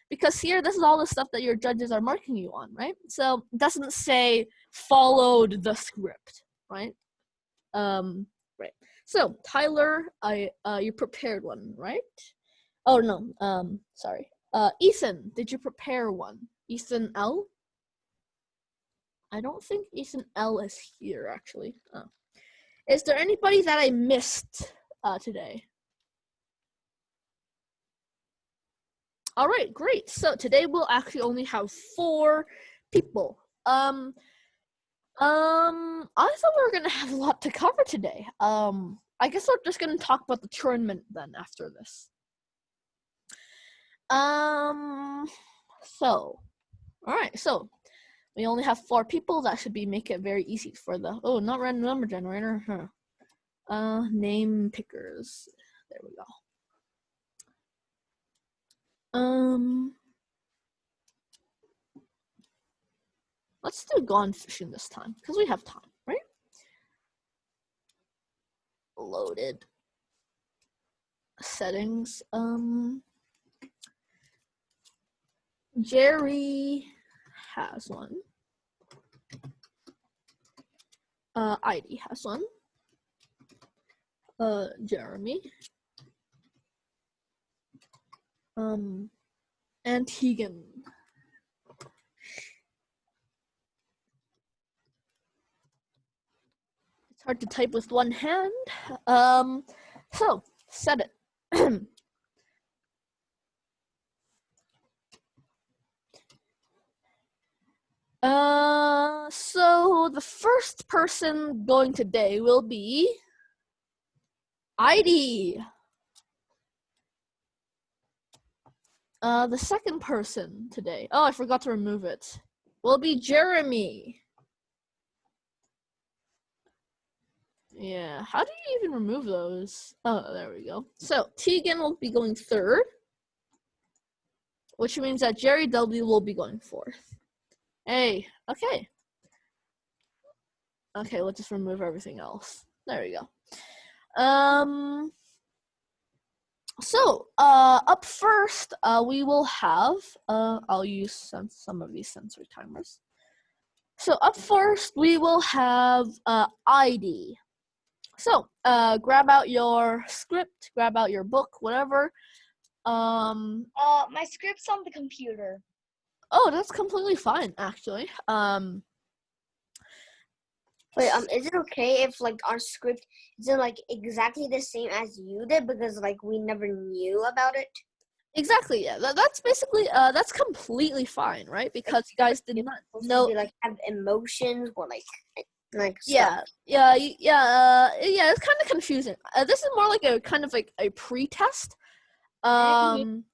Because here, this is all the stuff that your judges are marking you on, right? So it doesn't say followed the script, right? Right. So Tyler, you prepared one, right? Oh no, sorry. Ethan, did you prepare one? Ethan L? I don't think Ethan L is here actually. Oh. Is there anybody that I missed today? All right, great. So today we'll actually only have 4 people. I thought we were gonna have a lot to cover today. I guess we're just gonna talk about the tournament then after this. So, all right. So we only have 4 people. That should make it very easy for the not random number generator. Huh. Name pickers. There we go. Let's do gone fishing this time because we have time, right? Loaded settings. Jerry has one. ID has one. Jeremy. And Tegan. It's hard to type with one hand. So set it. So the first person going today will be ID. The second person today. Oh, I forgot to remove it. Will be Jeremy. Yeah, how do you even remove those? Oh, there we go. So Tegan will be going third, which means that Jerry W will be going fourth. Hey, okay. Okay, let's just remove everything else. There we go. So, up first, we will have, I'll use some of these sensory timers. So up first, we will have ID. So, grab out your script, grab out your book, whatever. My script's on the computer. Oh, that's completely fine, actually. Wait, is it okay if like our script isn't like exactly the same as you did because like we never knew about it? Exactly, yeah. That's basically, that's completely fine, right? Because you guys did not know. Be, like have emotions or like Yeah, stuff. yeah. It's kind of confusing. This is more like a kind of like a pre-test. Send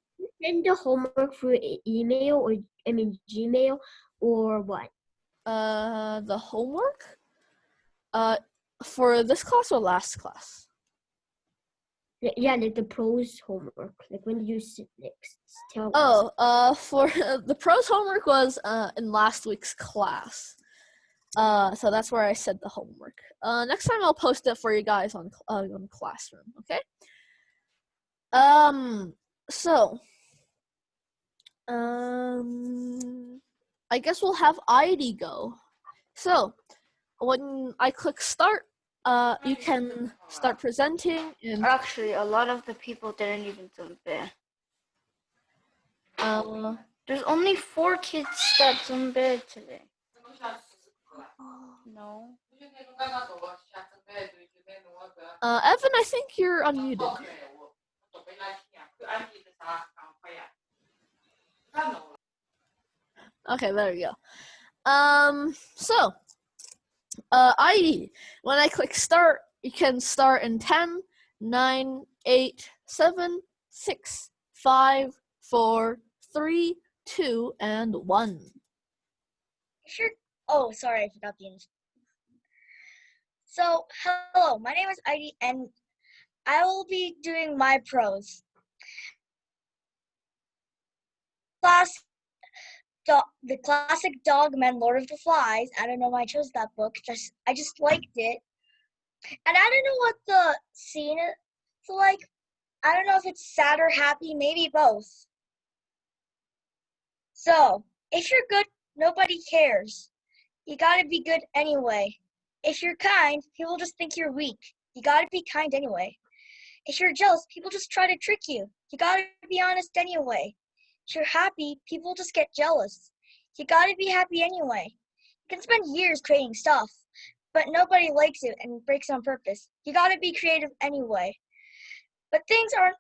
the homework through email or Gmail or what? The homework. For this class or last class? Yeah, like the Prose homework. Like when did you tell us? Oh, for the Prose homework was in last week's class. So that's where I said the homework. Next time I'll post it for you guys on Classroom. Okay. So, I guess we'll have ID go. So, when I click start, you can start presenting. And Actually, a lot of the people didn't even zumbi. There's only 4 kids that zumbi today. No. Evan, I think you're unmuted. Okay, there we go. So, ID. When I click start, you can start in 10, 9, 8, 7, 6, 5, 4, 3, 2, and 1. Sure. Oh, sorry, I forgot the intro. So, hello, my name is Heidi, and I will be doing my prose. The classic Dogman, Lord of the Flies. I don't know why I chose that book. I just liked it, and I don't know what the scene is like. I don't know if it's sad or happy, maybe both. So, if you're good, nobody cares. You gotta be good anyway. If you're kind, people just think you're weak. You gotta be kind anyway. If you're jealous, people just try to trick you. You gotta be honest anyway. If you're happy, people just get jealous. You gotta be happy anyway. You can spend years creating stuff, but nobody likes it and breaks on purpose. You gotta be creative anyway. But things aren't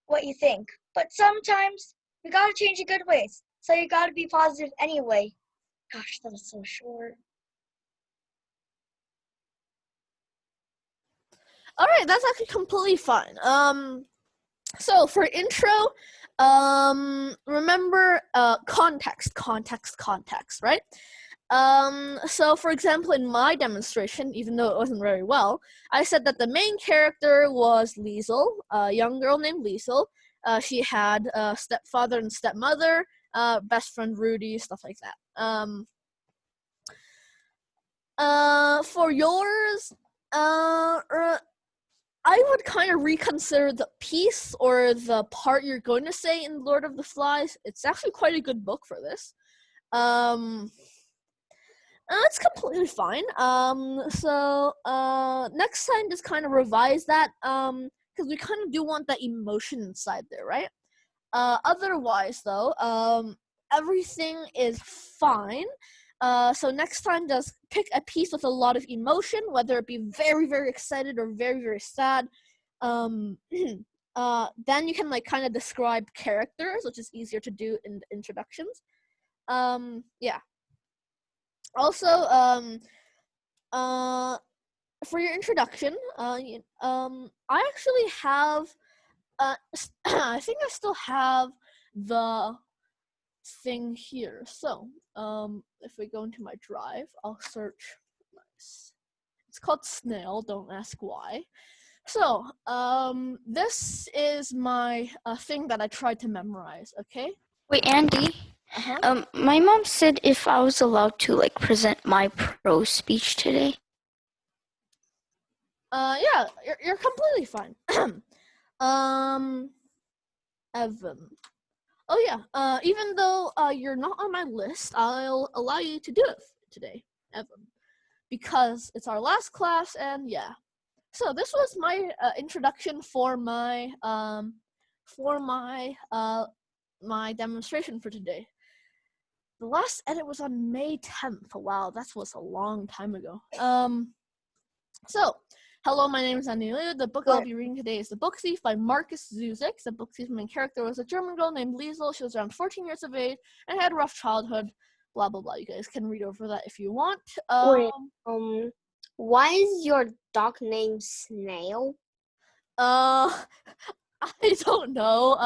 what you think. But sometimes we gotta change the good ways. So you gotta be positive anyway. Gosh, that was so short. All right, that's actually completely fine. So for intro, remember context, right? So for example, in my demonstration, even though it wasn't very well, I said that the main character was Liesel, a young girl named Liesel. She had a stepfather and stepmother, best friend Rudy, stuff like that. For yours, I would kind of reconsider the piece or the part you're going to say in Lord of the Flies. It's actually quite a good book for this. It's completely fine. So next time just kind of revise that, because we kind of do want that emotion inside there, right? Otherwise though, everything is fine. So next time just pick a piece with a lot of emotion, whether it be very, very excited or very, very sad. Then you can like kind of describe characters, which is easier to do in introductions. Yeah. Also, for your introduction, I actually have I think I still have the thing here. So, if we go into my drive, I'll search. Nice. It's called Snail. Don't ask why. So, this is my thing that I tried to memorize. Okay. Wait, Andy. My mom said if I was allowed to like present my prose speech today. Yeah, you're completely fine. Evan. Oh yeah. Even though you're not on my list, I'll allow you to do it today, Evan, because it's our last class, and yeah. So this was my introduction for my my demonstration for today. The last edit was on May 10th. Wow, that was a long time ago. So, hello, my name is Andy Liu. The book I'll be reading today is The Book Thief by Marcus Zuzik. The Book Thief's main character was a German girl named Liesel. She was around 14 years of age and had a rough childhood. Blah, blah, blah. You guys can read over that if you want. Why is your dog named Snail? I don't know.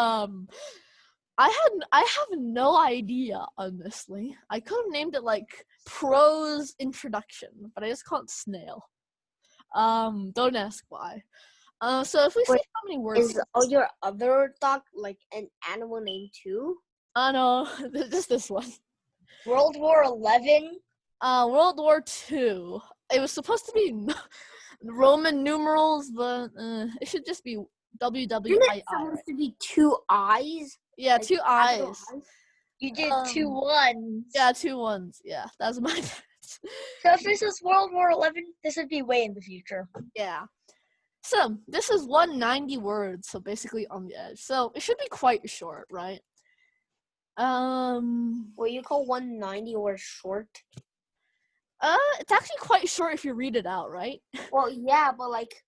I have no idea, honestly. I could have named it like Prose Introduction, but I just call it Snail. Don't ask why. So if we see how many words Is all your other dog like an animal name too? No, just this one. World War 11. World War II. It was supposed to be Roman numerals, but it should just be WWII. Isn't it supposed to be 2 eyes? Yeah, like 2 eyes. You did 2 ones. Yeah, 2 ones. Yeah, that's my bad. So if this was World War 11, this would be way in the future. Yeah. So this is 190 words, so basically on the edge. So it should be quite short, right? What you call 190 words short? It's actually quite short if you read it out, right? Well, yeah, but like,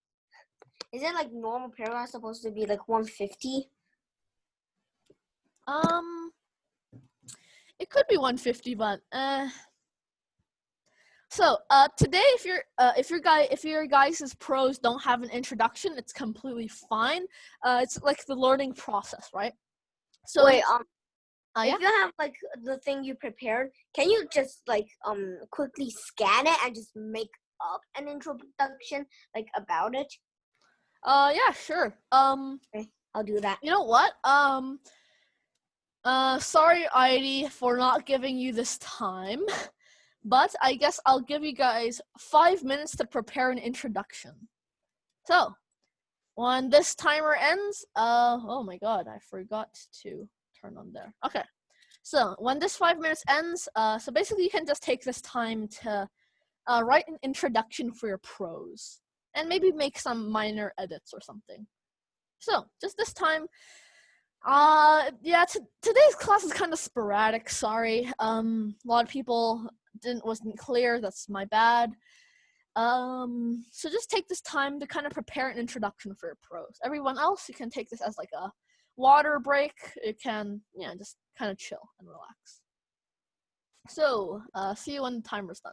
isn't like normal paragraph supposed to be like 150? It could be 150, but So today, if your guys' prose don't have an introduction, it's completely fine. It's like the learning process, right? So wait, yeah? if you have like the thing you prepared, can you just like quickly scan it and just make up an introduction like about it? Yeah, sure. Okay, I'll do that. You know what? Sorry, Heidi, for not giving you this time. But I guess I'll give you guys 5 minutes to prepare an introduction. So, when this timer ends, oh my god, I forgot to turn on there. Okay, so when this 5 minutes ends, so basically you can just take this time to write an introduction for your prose, and maybe make some minor edits or something. So, just this time, yeah, today's class is kind of sporadic, sorry. A lot of people wasn't clear, that's my bad. So just take this time to kind of prepare an introduction for your prose. Everyone else, you can take this as like a water break. You can, yeah, just kind of chill and relax. So, see you when the timer's done.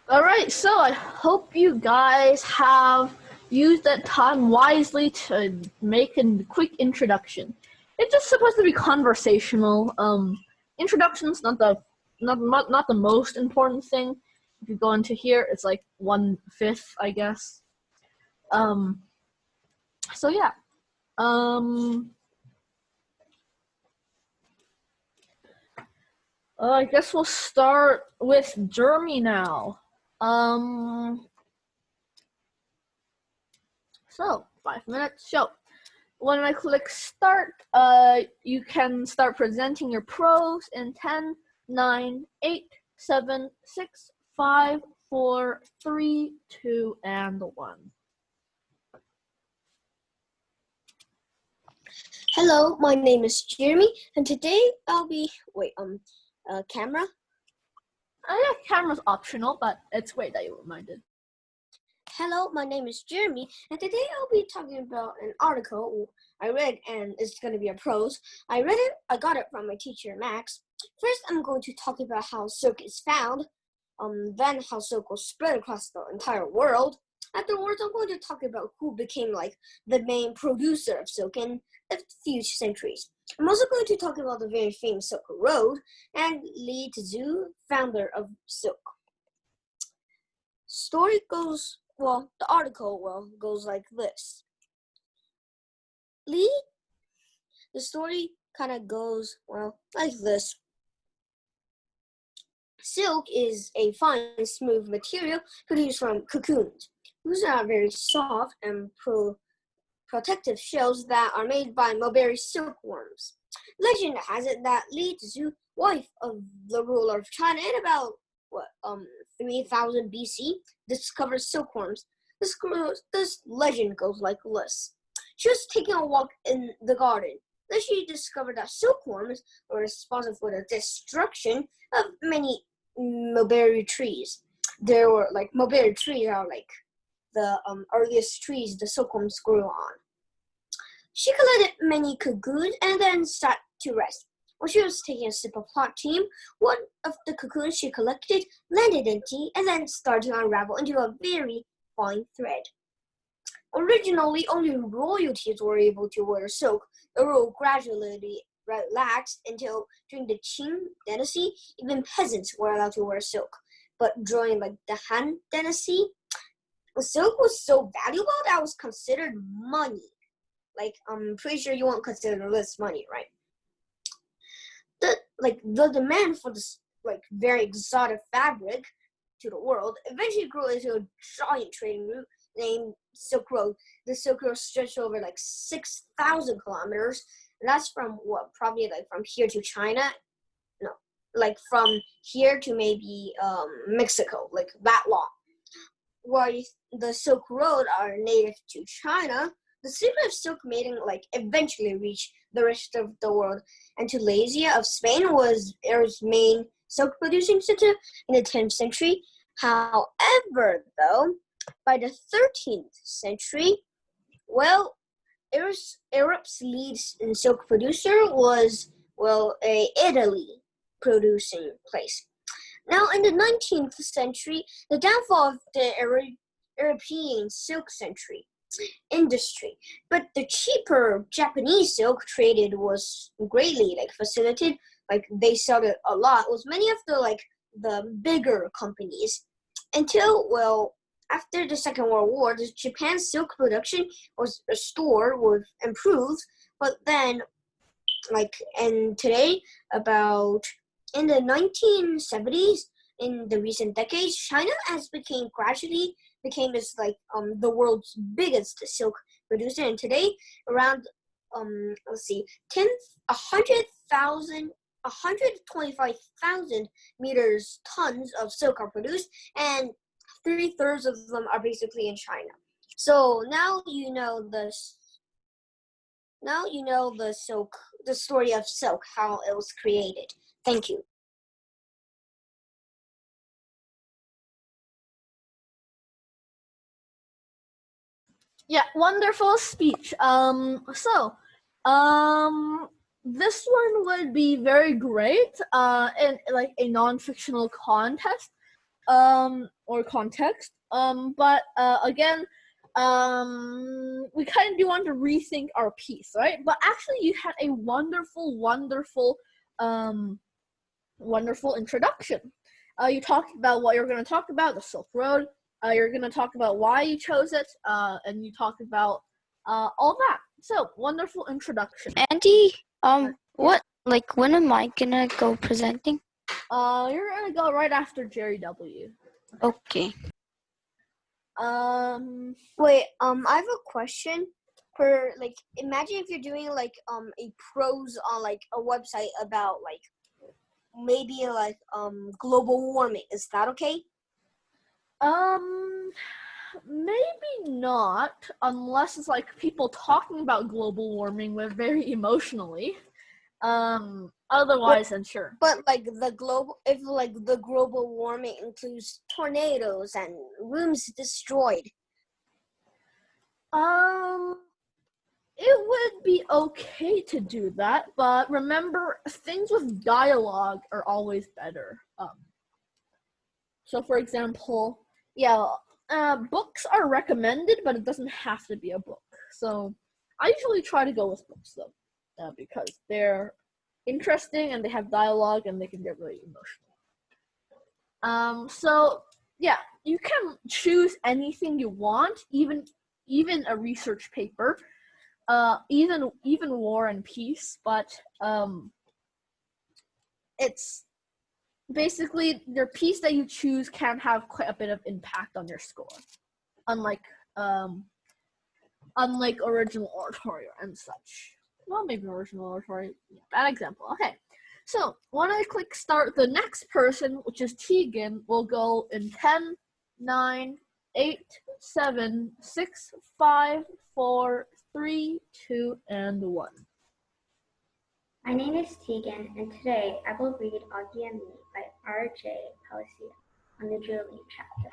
All right, so I hope you guys have used that time wisely to make a quick introduction. It's just supposed to be conversational. Introduction's not the most important thing. If you go into here, it's like 1/5, I guess. So yeah. I guess we'll start with Jeremy now. So 5 minutes. So when I click start, you can start presenting your prose in 10, 9, 8, 7, 6, 5, 4, 3, 2, and 1. Hello, my name is Jeremy, and today I'll be camera. Yeah, camera's optional, but it's great that you reminded. Hello, my name is Jeremy, and today I'll be talking about an article I read, and it's going to be a prose. I read it, I got it from my teacher, Max. First, I'm going to talk about how silk is found, then how silk was spread across the entire world. Afterwards, I'm going to talk about who became like the main producer of silk in a few centuries. I'm also going to talk about the very famous Silk Road and Li Tzu, founder of silk. Story goes, the article goes like this. The story kind of goes, like this. Silk is a fine, smooth material produced from cocoons. These are very soft and protective shells that are made by mulberry silkworms. Legend has it that Li Tzu, wife of the ruler of China in about 3000 BC, discovered silkworms. This legend goes like this. She was taking a walk in the garden. Then she discovered that silkworms were responsible for the destruction of many mulberry trees. There were mulberry trees are like the earliest trees the silkworms grew on. She collected many cocoons and then sat to rest. When she was taking a sip of hot tea, one of the cocoons she collected landed in tea and then started to unravel into a very fine thread. Originally, only royalties were able to wear silk. The rule gradually relaxed until during the Qing dynasty, even peasants were allowed to wear silk. But during the Han dynasty, silk was so valuable that it was considered money. I'm pretty sure you won't consider this money, right? The demand for this very exotic fabric to the world eventually grew into a giant trading route named Silk Road. The Silk Road stretched over 6,000 kilometers. And that's from probably from here to China. No, from here to maybe Mexico, that long. While the Silk Road are native to China, the secret of silk making eventually reached the rest of the world, and Tulaisia of Spain was Arab's main silk producing center in the 10th century. However, though, by the 13th century, Arab's lead silk producer was a Italy producing place. Now, in the 19th century, the downfall of the European silk industry, but the cheaper Japanese silk traded was greatly facilitated. They sold it a lot. It was many of the bigger companies until after the Second World War, the Japan's silk production was restored, was improved, but then and today about in the 1970s, in the recent decades, China has gradually became this the world's biggest silk producer, and today around 125,000 tons of silk are produced, and 3/3 of them are basically in China. So now you know the story of silk, how it was created. Thank you. Yeah, wonderful speech. This one would be very great in a non-fictional contest. or context. But again, we kind of do want to rethink our piece, right? But actually, you had a wonderful, wonderful introduction. You talked about what you're going to talk about, the Silk Road. You're going to talk about why you chose it, and you talked about all that. So, wonderful introduction. Andy, when am I gonna go presenting? You're going to go right after Jerry W. Okay. Wait, I have a question. For like, imagine if you're doing like a prose on like a website about like maybe like global warming. Is that okay? Maybe not, unless it's like people talking about global warming with very emotionally. Otherwise, then sure. But like if like the global warming includes tornadoes and rooms destroyed. It would be okay to do that, but remember, things with dialogue are always better. So for example, books are recommended, but it doesn't have to be a book. So I usually try to go with books though, because they're interesting and they have dialogue and they can get really emotional. So yeah, you can choose anything you want, even a research paper, even War and Peace, but it's basically your piece that you choose can have quite a bit of impact on your score, unlike original oratory and such. Well, maybe original oratory. Yeah, bad example. Okay, so when I click start, the next person, which is Tegan, will go in 10, 9, 8, 7, 6, 5, 4, 3, 2, and 1. My name is Tegan, and today I will read Augie and Me by R.J. Palacio on the Julian chapter.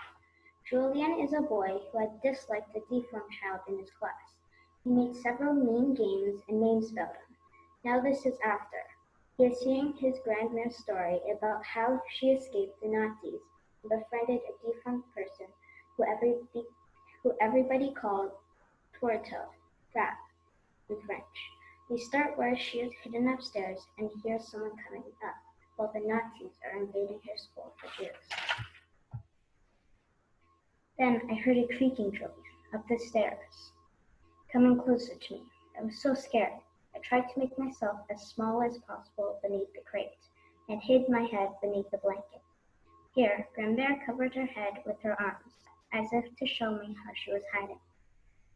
Julian is a boy who had disliked the deformed child in his class. He made several mean games and names spelled him. Now this is after. He is hearing his grandma's story about how she escaped the Nazis and befriended a deformed person who everybody called Torto, Fat, in French. We start where she is hidden upstairs and hear someone coming up, while the Nazis are invading her school for Jews. Then I heard a creaking Julian up the stairs, coming closer to me. I was so scared. I tried to make myself as small as possible beneath the crate, and hid my head beneath the blanket. Here, Grandmère covered her head with her arms, as if to show me how she was hiding.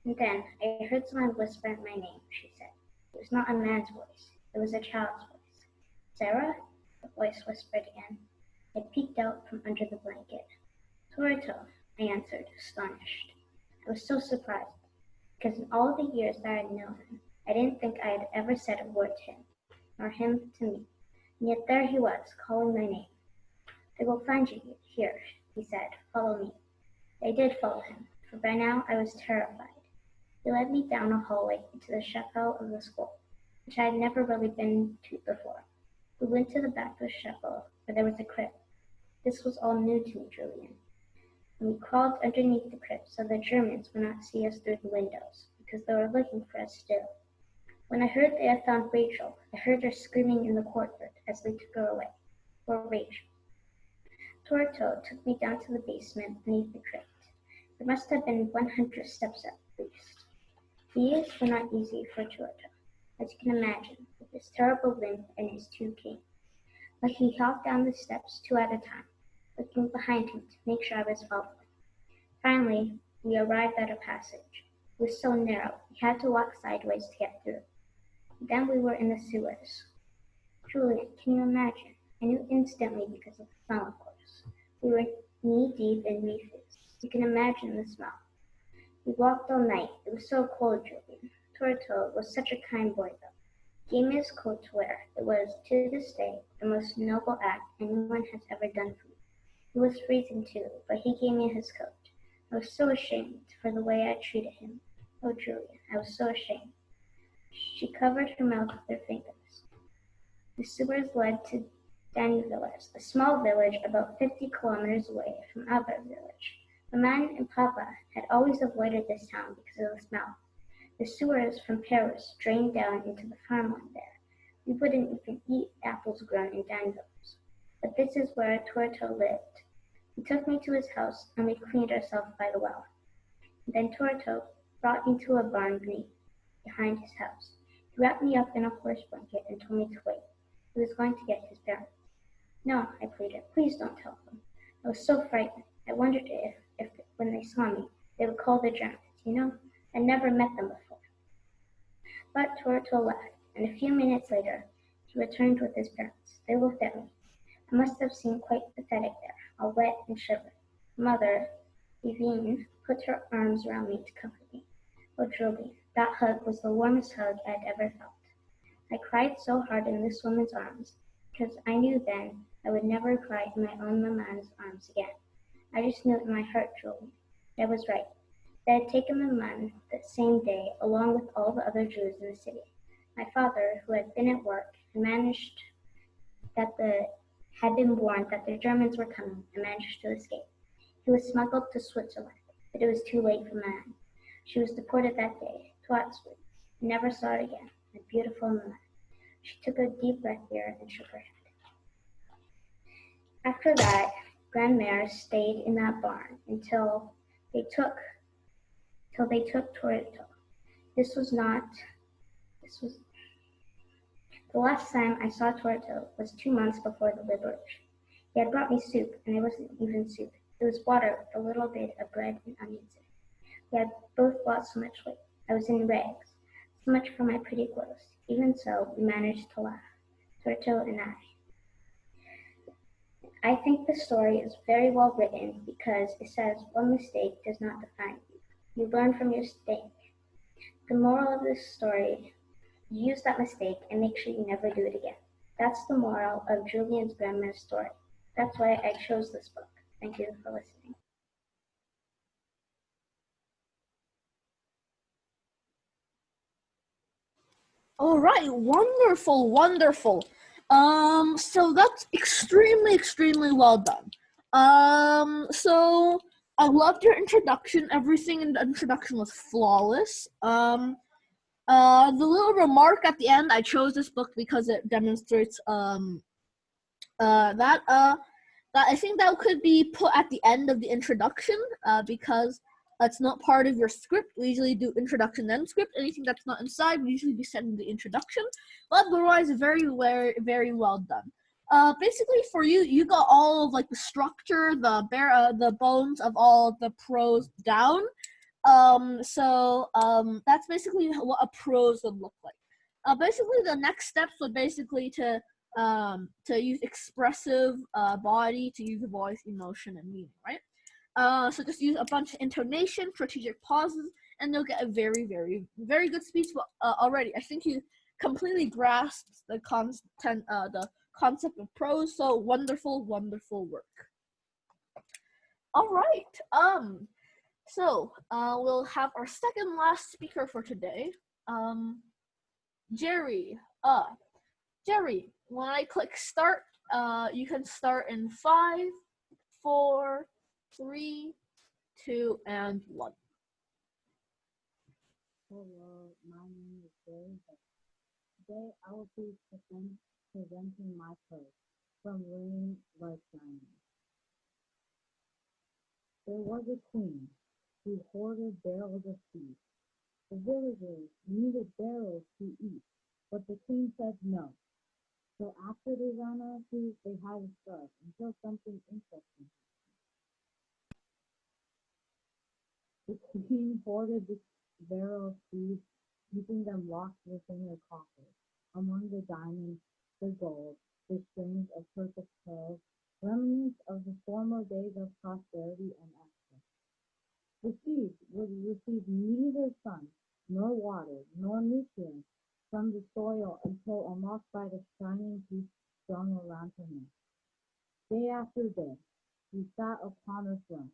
And then I heard someone whisper my name, she said. It was not a man's voice. It was a child's voice. Sarah? The voice whispered again. I peeked out from under the blanket. Torito, I answered, astonished. I was so surprised, because in all the years that I had known him, I didn't think I had ever said a word to him, nor him to me. And yet there he was, calling my name. I will find you here, he said. Follow me. I did follow him, for by now I was terrified. He led me down a hallway into the chapel of the school, which I had never really been to before. We went to the back of the chapel, where there was a crypt. This was all new to me, Julian. And we crawled underneath the crypt so the Germans would not see us through the windows, because they were looking for us still. When I heard they had found Rachel, I heard her screaming in the courtyard as they took her away. Poor Rachel. Torto took me down to the basement beneath the crypt. There must have been 100 steps at least. The years were not easy for Torto, as you can imagine, with his terrible limp and his 2 canes. But he hopped down the steps 2 at a time, looking behind him to make sure I was following. Finally, we arrived at a passage. It was so narrow, we had to walk sideways to get through. Then we were in the sewers. Julian, can you imagine? I knew instantly because of the smell, of course. We were knee-deep in refuse. You can imagine the smell. We walked all night. It was so cold, Julian. Torto was such a kind boy, though. He gave me his coat to wear. It was, to this day, the most noble act anyone has ever done for me. It was freezing, too, but he gave me his coat. I was so ashamed for the way I treated him. Oh, Julian, I was so ashamed. She covered her mouth with her fingers. The sewers led to Villas, a small village about 50 kilometers away from our village. Maman and Papa had always avoided this town because of the smell. The sewers from Paris drained down into the farmland there. We wouldn't even eat apples grown in Danvers. But this is where Torto lived. He took me to his house and we cleaned ourselves by the well. Then Torto brought me to a barn behind his house. He wrapped me up in a horse blanket and told me to wait. He was going to get his parents. No, I pleaded, please don't tell them. I was so frightened. I wondered if when they saw me, they would call the Germans, you know? I'd never met them before. But Torto left, and a few minutes later, he returned with his parents. They looked at me. I must have seemed quite pathetic there, all wet and shivering. Mother, Yvonne, put her arms around me to comfort me. Oh, Julie, that hug was the warmest hug I'd ever felt. I cried so hard in this woman's arms, because I knew then I would never cry in my own Maman's arms again. I just knew in my heart, Julie, I was right. They had taken Maman that same day, along with all the other Jews in the city. My father, who had been at work, had been warned that the Germans were coming and managed to escape. He was smuggled to Switzerland, but it was too late for Maman. She was deported that day to Auschwitz. I never saw her again, my beautiful Maman. She took a deep breath here and shook her head. After that, Grandmère stayed in that barn until they took Torito. This was the last time I saw Torito was 2 months before the liberation. He had brought me soup, and it wasn't even soup. It was water with a little bit of bread and onions in it. We had both lost so much weight. I was in rags. So much for my pretty clothes. Even so, we managed to laugh, Torito and I. I think the story is very well written because it says one mistake does not define you. You learn from your mistake. The moral of this story, use that mistake and make sure you never do it again. That's the moral of Julian's grandma's story. That's why I chose this book. Thank you for listening. All right, wonderful, wonderful. So that's extremely well done. So I loved your introduction. Everything in the introduction was flawless. The little remark at the end, I chose this book because it demonstrates that I think that could be put at the end of the introduction, because that's not part of your script. We usually do introduction then script. Anything that's not inside, we usually be sending the introduction. But otherwise, very well done. Basically for you, you got all of like the structure, the bones of all of the prose down. That's basically what a prose would look like. Basically the next steps would basically to use expressive body, to use voice, emotion, and meaning, right? So just use a bunch of intonation, strategic pauses, and you'll get a very good speech already. I think you completely grasped the concept of prose. So wonderful work. All right. So we'll have our second last speaker for today. Jerry. Jerry, when I click start, you can start in 5, 4, 3, 2, and 1. Hello, my name is Jerry. Today I will be presenting my post from Rain Like Diamond. There was a queen who hoarded barrels of seed. The villagers needed barrels to eat, but the queen said no. So after they ran out of food, they had to starve until something interesting happened. The queen hoarded the barrel of seed, keeping them locked within her coffers. Among the diamonds, the gold, the strings of perfect pearls, remnants of the former days of prosperity and excess. The seeds would receive neither sun, nor water, nor nutrients from the soil until unlocked by the shining peace strung around her neck. Day after day, she sat upon her throne,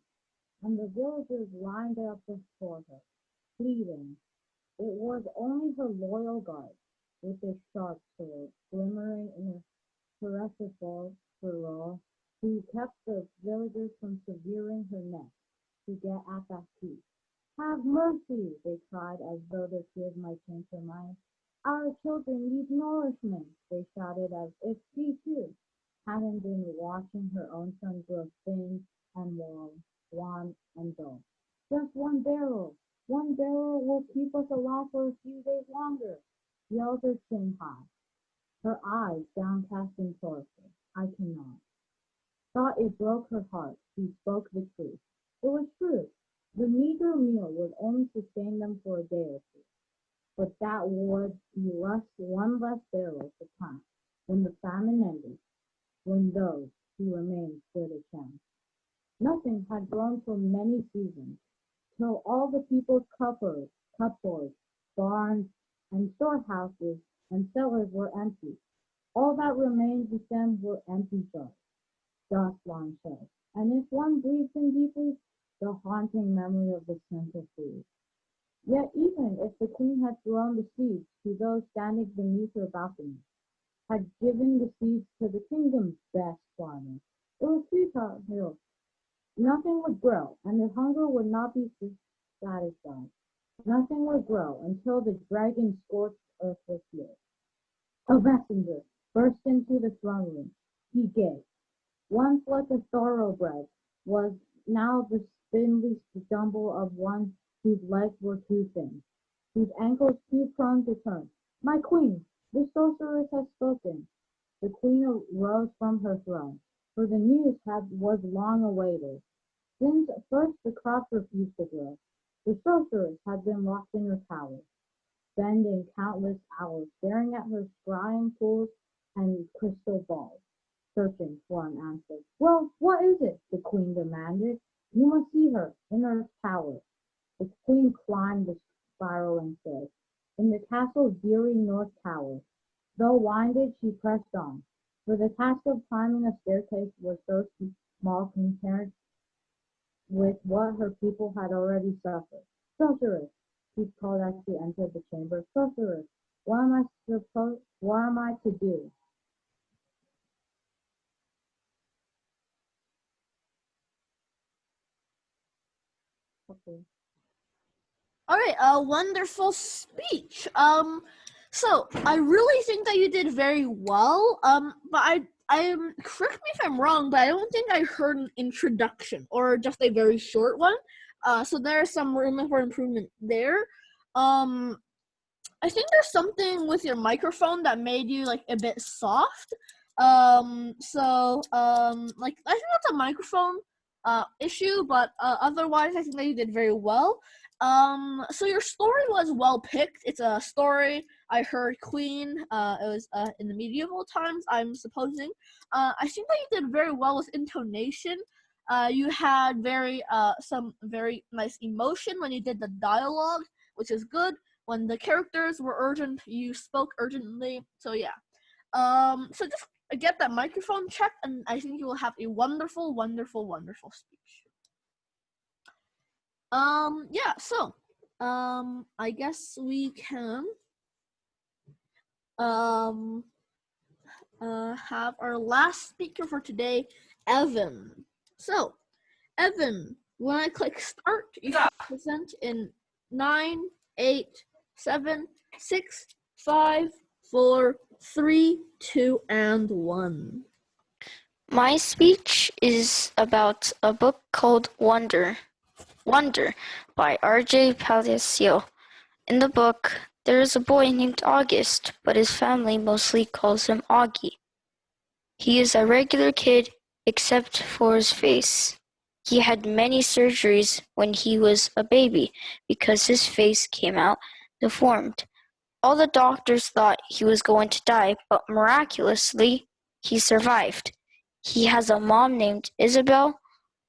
and the villagers lined up before her, pleading. It was only her loyal guard, with their sharp swords glimmering in her Perecival who kept the villagers from severing her neck to get at that key. Have mercy, they cried as though their tears might change her mind. Our children need nourishment, they shouted as if she too hadn't been watching her own son grow thin and wan and dull. Just one barrel will keep us alive for a few days longer, yelled her chin high, her eyes downcast and sorrowful. I cannot. Thought it broke her heart, she spoke the truth. It was true. The meager meal would only sustain them for a day or two, but that would be one less barrel to count when the famine ended, when those who remained stood a chance. Nothing had grown for many seasons, till all the people's cupboards, barns, and storehouses and cellars were empty. All that remained with them were empty jars, dust on shelves, and if one breathed in deeply, the haunting memory of the scent of food. Yet even if the queen had thrown the seeds to those standing beneath her balcony, had given the seeds to the kingdom's best farmer, it was futile. Nothing would grow, and the hunger would not be satisfied. Nothing would grow until the dragon's scorched earth was healed. A messenger burst into the throne room. He gave. Once like a thoroughbred, was now the spindly stumble of one whose legs were too thin, whose ankles too prone to turn. My queen, the sorceress has spoken. The queen arose from her throne, for the news was long awaited. Since first the crops refused to grow, the sorceress had been locked in her tower, spending countless hours staring at her scrying pools and crystal balls, searching for an answer. Well, what is it? The queen demanded. You must see her in her tower. The queen climbed the spiraling stairs. In the castle's dreary north tower, though winded, she pressed on, for the task of climbing a staircase was so small compared with what her people had already suffered. Sorceress, she called as she entered the chamber. Sorceress, what am I to do? Okay. All right, a wonderful speech. So I really think that you did very well. But I'm correct me if I'm wrong, but I don't think I heard an introduction or just a very short one. So there's some room for improvement there. I think there's something with your microphone that made you like a bit soft. Like I think that's a microphone issue, but otherwise I think that you did very well. So your story was well picked. It's a story I heard Queen. It was in the medieval times, I'm supposing. I think that you did very well with intonation. You had some very nice emotion when you did the dialogue, which is good. When the characters were urgent, you spoke urgently. So yeah. So just get that microphone checked, and I think you will have a wonderful, wonderful, wonderful speech. Yeah, so I guess we can have our last speaker for today, Evan. So, Evan, when I click start, you can present in 9, 8, 7, 6, 5, 4, 3, 2, and 1. My speech is about a book called Wonder by R.J. Palacio. In the book, there is a boy named August, but his family mostly calls him Augie. He is a regular kid except for his face. He had many surgeries when he was a baby because his face came out deformed. All the doctors thought he was going to die, but miraculously, he survived. He has a mom named Isabel,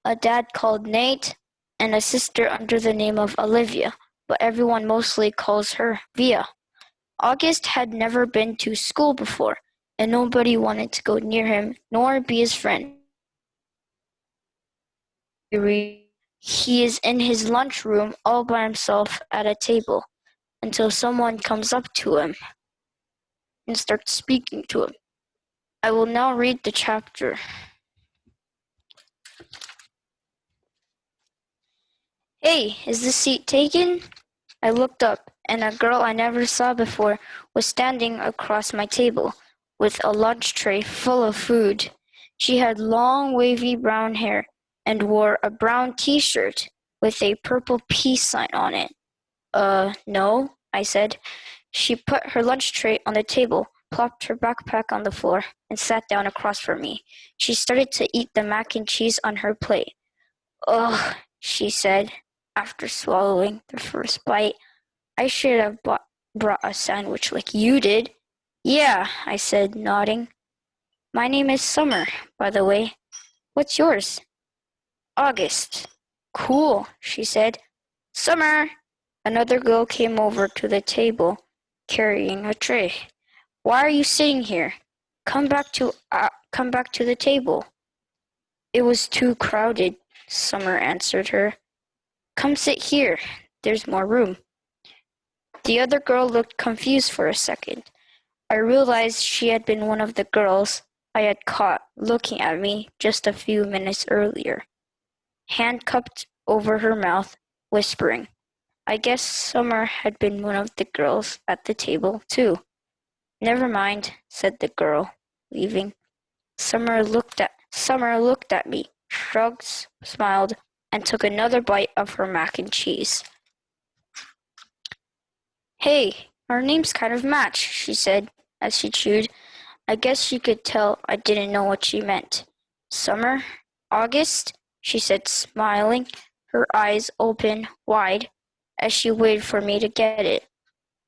a dad called Nate, and a sister under the name of Olivia, but everyone mostly calls her Via. August had never been to school before, and nobody wanted to go near him nor be his friend. He is in his lunchroom all by himself at a table until someone comes up to him and starts speaking to him. I will now read the chapter. Hey, is this seat taken? I looked up, and a girl I never saw before was standing across my table with a lunch tray full of food. She had long, wavy brown hair and wore a brown t-shirt with a purple peace sign on it. No, I said. She put her lunch tray on the table, plopped her backpack on the floor, and sat down across from me. She started to eat the mac and cheese on her plate. Ugh, she said, after swallowing the first bite. I should have brought a sandwich like you did. Yeah, I said, nodding. My name is Summer, by the way. What's yours? August. Cool, she said. Summer! Another girl came over to the table, carrying a tray. Why are you sitting here? Come back to the table. It was too crowded, Summer answered her. Come sit here. There's more room. The other girl looked confused for a second. I realized she had been one of the girls I had caught looking at me just a few minutes earlier, hand cupped over her mouth, whispering. I guess Summer had been one of the girls at the table, too. Never mind, said the girl, leaving. Summer looked at me, shrugged, smiled, and took another bite of her mac and cheese. Hey, our names kind of match, she said as she chewed. I guess she could tell I didn't know what she meant. Summer? August? She said, smiling, her eyes open wide as she waited for me to get it.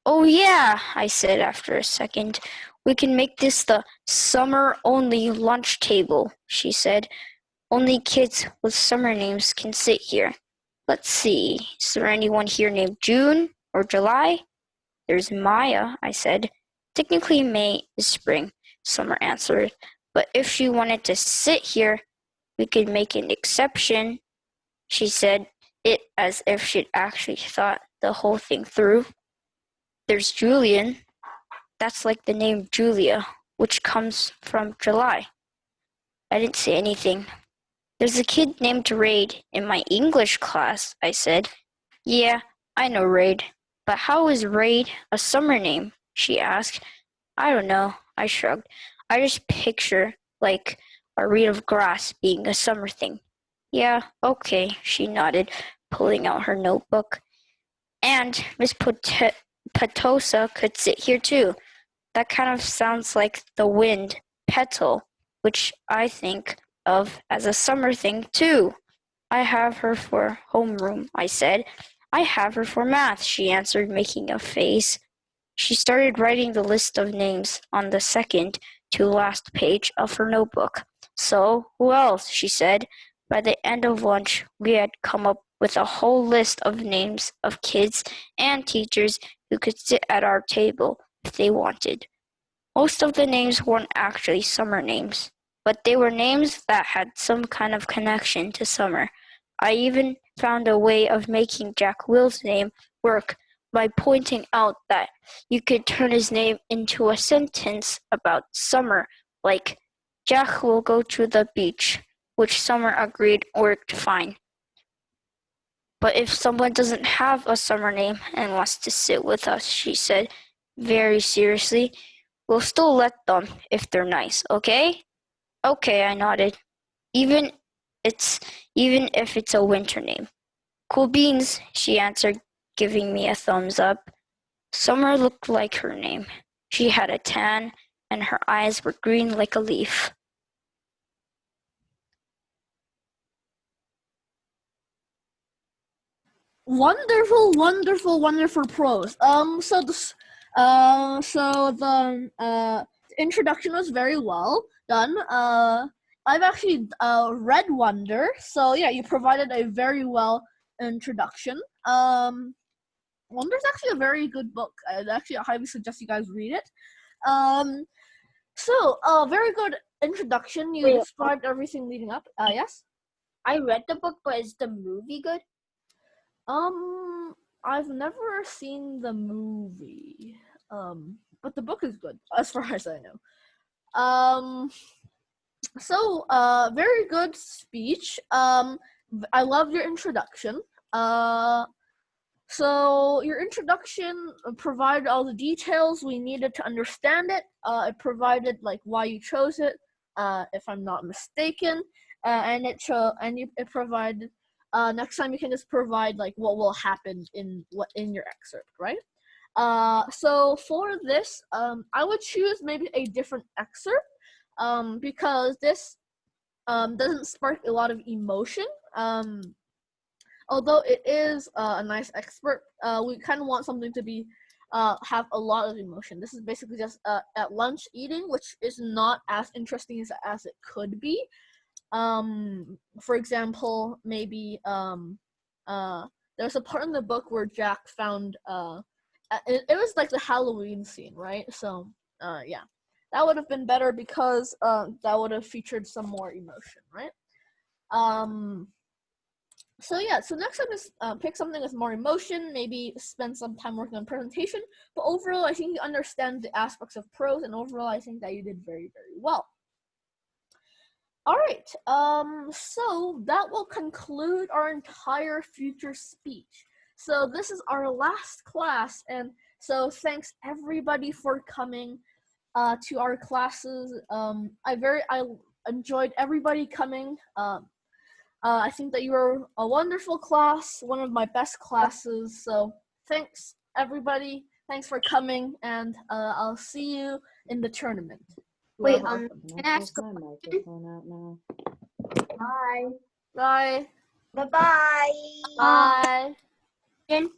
Oh yeah, I said after a second. We can make this the summer-only lunch table, she said. Only kids with summer names can sit here. Let's see, is there anyone here named June or July? There's Maya, I said. Technically May is spring, Summer answered, but if she wanted to sit here, we could make an exception. She said it as if she'd actually thought the whole thing through. There's Julian. That's like the name Julia, which comes from July. I didn't say anything. There's a kid named Raid in my English class, I said. Yeah, I know Raid. But how is Raid a summer name? She asked. I don't know, I shrugged. I just picture, like, a reed of grass being a summer thing. Yeah, okay, she nodded, pulling out her notebook. And Miss Petosa could sit here too. That kind of sounds like the wind, petal, which I think of as a summer thing too. I have her for homeroom, I said. I have her for math, she answered, making a face. She started writing the list of names on the second to last page of her notebook. So, who else? She said. By the end of lunch, we had come up with a whole list of names of kids and teachers who could sit at our table if they wanted. Most of the names weren't actually summer names, but they were names that had some kind of connection to summer. I even found a way of making Jack Will's name work by pointing out that you could turn his name into a sentence about summer, like, Jack will go to the beach, which Summer agreed worked fine. But if someone doesn't have a summer name and wants to sit with us, she said, very seriously, we'll still let them if they're nice, okay? Okay, I nodded. Even if it's a winter name. Cool beans, she answered, giving me a thumbs up. Summer looked like her name. She had a tan, and her eyes were green like a leaf. Wonderful, wonderful, wonderful prose. The introduction was very well done. I've actually read Wonder, so yeah, you provided a very well introduction. Wonder's actually a very good book. I highly suggest you guys read it. Very good introduction. You described everything leading up. Yes? I read the book, but is the movie good? I've never seen the movie. But the book is good, as far as I know. So, very good speech. I love your introduction. So your introduction provided all the details we needed to understand it. It provided like why you chose it, if I'm not mistaken, and it provided. Next time you can just provide like what will happen in your excerpt, right? So for this, I would choose maybe a different excerpt, because this doesn't spark a lot of emotion. Although it is a nice expert, we kind of want something to be have a lot of emotion. This is basically just at lunch eating, which is not as interesting as it could be. For example, maybe there's a part in the book where Jack found it was like the Halloween scene, right? So yeah, that would have been better because that would have featured some more emotion, right? So yeah, so next time is pick something with more emotion, maybe spend some time working on presentation, but overall I think you understand the aspects of prose, and overall I think that you did very, very well. Alright, so that will conclude our entire future speech. So this is our last class, and so thanks everybody for coming to our classes. I enjoyed everybody coming. I think that you were a wonderful class, one of my best classes. So thanks, everybody. Thanks for coming, and I'll see you in the tournament. Wait, Whoever. can I ask my microphone out now? Bye. Bye. Bye-bye. Bye. Jen?